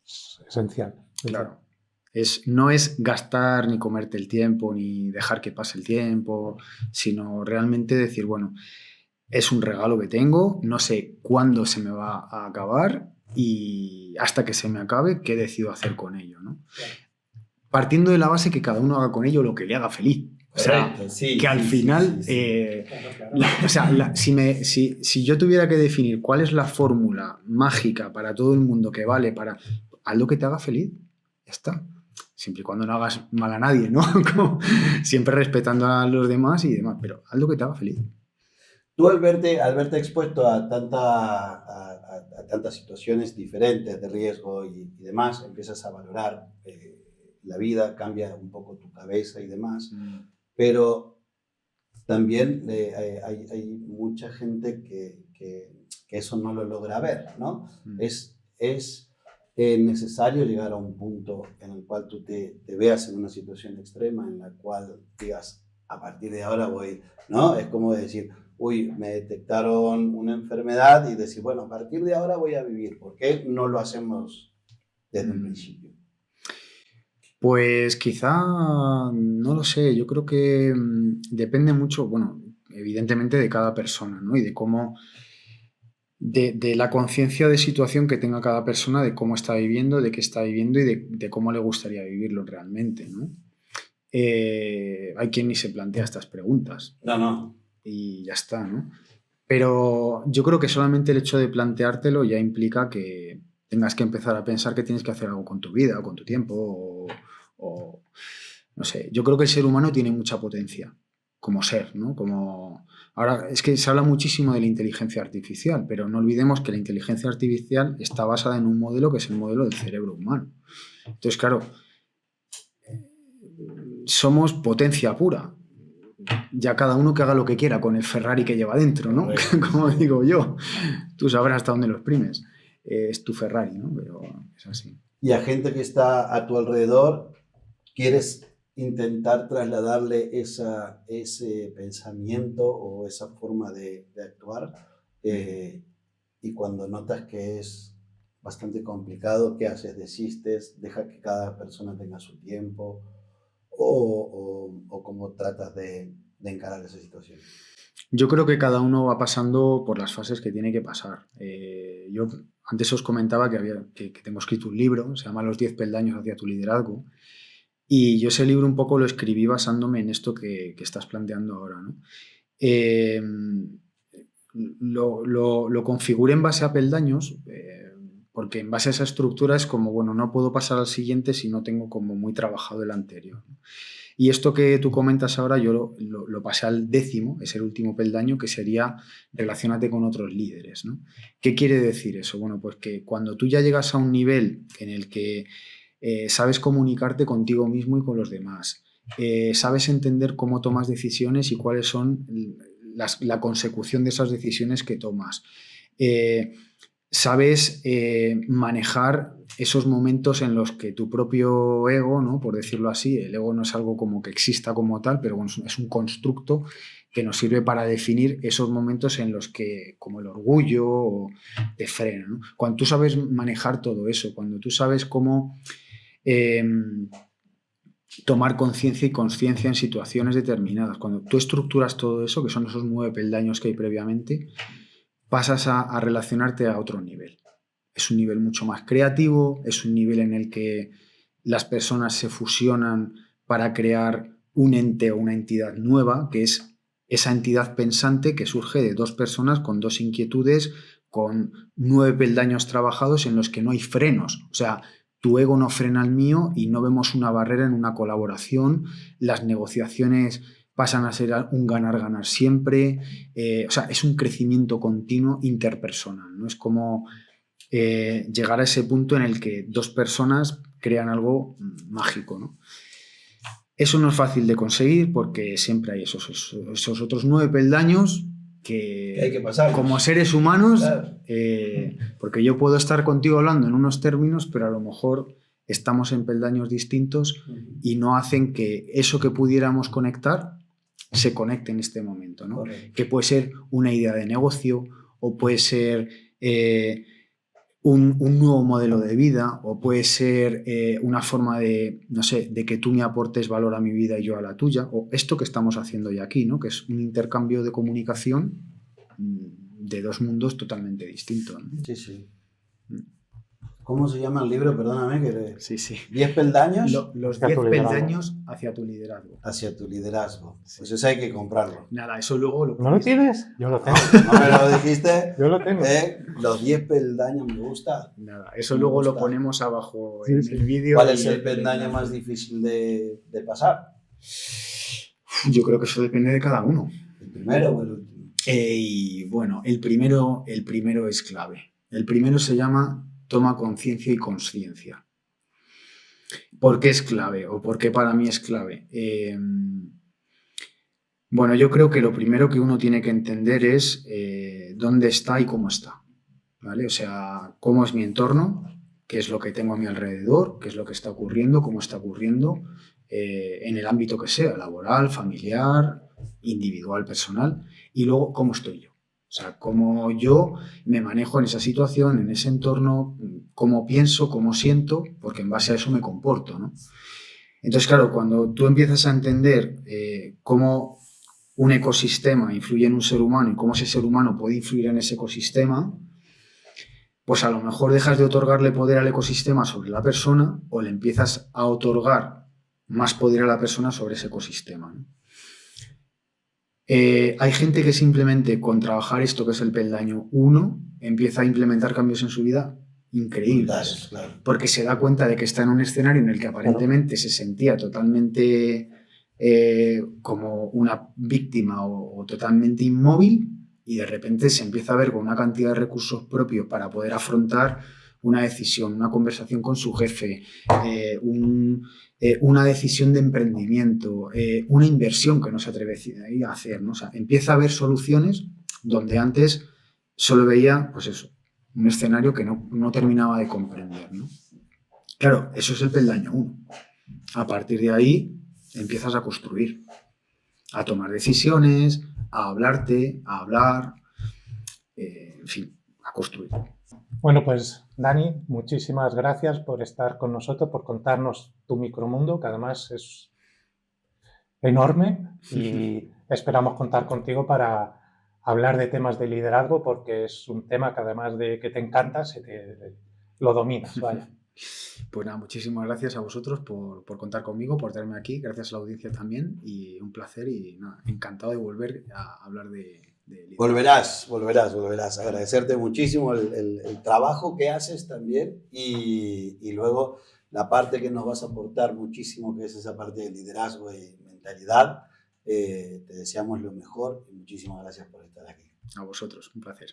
es esencial. Claro. No es gastar ni comerte el tiempo, ni dejar que pase el tiempo, sino realmente decir, bueno, es un regalo que tengo, no sé cuándo se me va a acabar y hasta que se me acabe, ¿qué decido hacer con ello, ¿no? Partiendo de la base que cada uno haga con ello lo que le haga feliz. O sea, Correcto, sí, que al sí, final, sí. si yo tuviera que definir cuál es la fórmula mágica para todo el mundo que vale para haz lo que te haga feliz, ya está. Siempre y cuando no hagas mal a nadie, ¿no? Como siempre respetando a los demás y demás, pero haz lo que te haga feliz. Tú al verte expuesto a tantas situaciones diferentes de riesgo y demás, empiezas a valorar la vida, cambia un poco tu cabeza y demás, pero también hay mucha gente que eso no lo logra ver, ¿no? Es necesario llegar a un punto en el cual tú te veas en una situación extrema, en la cual digas, a partir de ahora voy, ¿no? Es como decir, uy, me detectaron una enfermedad y decir, bueno, a partir de ahora voy a vivir. ¿Por qué no lo hacemos desde un principio? Pues quizá, no lo sé, yo creo que depende mucho, bueno, evidentemente de cada persona, ¿no? Y de cómo, de la conciencia de situación que tenga cada persona, de cómo está viviendo, de qué está viviendo y de cómo le gustaría vivirlo realmente, ¿no? Hay quien ni se plantea estas preguntas. No. Y ya está, ¿no? Pero yo creo que solamente el hecho de planteártelo ya implica que tengas que empezar a pensar que tienes que hacer algo con tu vida o con tu tiempo o no sé. Yo creo que el ser humano tiene mucha potencia como ser, ¿no? Ahora, es que se habla muchísimo de la inteligencia artificial, pero no olvidemos que la inteligencia artificial está basada en un modelo que es el modelo del cerebro humano. Entonces, claro, somos potencia pura. Ya cada uno que haga lo que quiera con el Ferrari que lleva dentro, ¿no? Como digo yo. Tú sabrás hasta dónde lo exprimes. Es tu Ferrari, ¿no? Pero es así. Y a gente que está a tu alrededor, quieres intentar trasladarle ese pensamiento o esa forma de actuar, y cuando notas que es bastante complicado, ¿qué haces? ¿Desistes? ¿Deja que cada persona tenga su tiempo? ¿O cómo tratas de encarar esa situación? Yo creo que cada uno va pasando por las fases que tiene que pasar. Yo antes os comentaba que tengo escrito un libro, se llama Los 10 peldaños hacia tu liderazgo, y yo ese libro un poco lo escribí basándome en esto que estás planteando ahora, ¿no? Lo configuré en base a peldaños, porque en base a esa estructura es como, bueno, no puedo pasar al siguiente si no tengo como muy trabajado el anterior, ¿no? Y esto que tú comentas ahora, yo lo pasé al 10º, es el último peldaño, que sería relaciónate con otros líderes, ¿no? ¿Qué quiere decir eso? Bueno, pues que cuando tú ya llegas a un nivel en el que sabes comunicarte contigo mismo y con los demás, sabes entender cómo tomas decisiones y cuáles son la consecución de esas decisiones que tomas. Sabes manejar esos momentos en los que tu propio ego, ¿no? Por decirlo así, el ego no es algo como que exista como tal, pero bueno, es un constructo que nos sirve para definir esos momentos en los que, como el orgullo, te frena, ¿no? Cuando tú sabes manejar todo eso, cuando tú sabes cómo tomar conciencia y consciencia en situaciones determinadas, cuando tú estructuras todo eso, que son esos 9 peldaños que hay previamente, pasas a relacionarte a otro nivel. Es un nivel mucho más creativo, es un nivel en el que las personas se fusionan para crear un ente o una entidad nueva, que es esa entidad pensante que surge de 2 personas con 2 inquietudes, con 9 peldaños trabajados en los que no hay frenos. O sea, tu ego no frena al mío y no vemos una barrera en una colaboración. Las negociaciones pasan a ser un ganar-ganar siempre. O sea, es un crecimiento continuo interpersonal, ¿no? Es como llegar a ese punto en el que 2 personas crean algo mágico, ¿no? Eso no es fácil de conseguir porque siempre hay esos otros 9 peldaños que hay que pasar como seres humanos, claro. Porque yo puedo estar contigo hablando en unos términos, pero a lo mejor estamos en peldaños distintos y no hacen que eso que pudiéramos conectar se conecte en este momento, ¿no? Que puede ser una idea de negocio o puede ser un nuevo modelo de vida o puede ser una forma de, no sé, de que tú me aportes valor a mi vida y yo a la tuya, o esto que estamos haciendo hoy aquí, ¿no? Que es un intercambio de comunicación de dos mundos totalmente distintos, ¿no? Sí, sí. ¿Cómo se llama el libro? Perdóname. Sí. 10 peldaños. Los 10 peldaños hacia tu liderazgo. Hacia tu liderazgo. Pues eso hay que comprarlo. Nada, eso luego lo... ¿No lo tienes? Yo lo tengo. ¿No me lo dijiste? Yo lo tengo. Los 10 peldaños me gusta. Nada, eso luego lo ponemos abajo Sí, en sí. el vídeo. ¿Cuál es el peldaño más difícil de pasar? Yo creo que eso depende de cada uno. ¿El primero o el último? Y bueno, el primero es clave. El primero se llama toma conciencia y consciencia. ¿Por qué es clave? ¿O por qué para mí es clave? Bueno, yo creo que lo primero que uno tiene que entender es dónde está y cómo está, ¿vale? O sea, cómo es mi entorno, qué es lo que tengo a mi alrededor, qué es lo que está ocurriendo, cómo está ocurriendo, en el ámbito que sea, laboral, familiar, individual, personal, y luego cómo estoy yo. O sea, cómo yo me manejo en esa situación, en ese entorno, cómo pienso, cómo siento, porque en base a eso me comporto, ¿no? Entonces, claro, cuando tú empiezas a entender cómo un ecosistema influye en un ser humano y cómo ese ser humano puede influir en ese ecosistema, pues a lo mejor dejas de otorgarle poder al ecosistema sobre la persona o le empiezas a otorgar más poder a la persona sobre ese ecosistema, ¿no? Hay gente que simplemente con trabajar esto que es el peldaño 1 empieza a implementar cambios en su vida increíbles, Claro. porque se da cuenta de que está en un escenario en el que aparentemente se sentía totalmente como una víctima o totalmente inmóvil y de repente se empieza a ver con una cantidad de recursos propios para poder afrontar una decisión, una conversación con su jefe, una decisión de emprendimiento, una inversión que no se atreve a hacer, ¿no? O sea, empieza a ver soluciones donde antes solo veía, pues eso, un escenario que no terminaba de comprender, ¿no? Claro, eso es el peldaño 1. A partir de ahí empiezas a construir, a tomar decisiones, a hablarte, a hablar, en fin, a construir. Bueno, pues Dani, muchísimas gracias por estar con nosotros, por contarnos tu micromundo, que además es enorme, y esperamos contar contigo para hablar de temas de liderazgo, porque es un tema que además de que te encanta, lo dominas, vaya. Pues nada, muchísimas gracias a vosotros por contar conmigo, por tenerme aquí, gracias a la audiencia también, y un placer y nada, encantado de volver a hablar de liderazgo. Volverás. Agradecerte muchísimo el trabajo que haces también y luego la parte que nos vas a aportar muchísimo, que es esa parte de liderazgo y mentalidad. Te deseamos lo mejor y muchísimas gracias por estar aquí. A vosotros, un placer.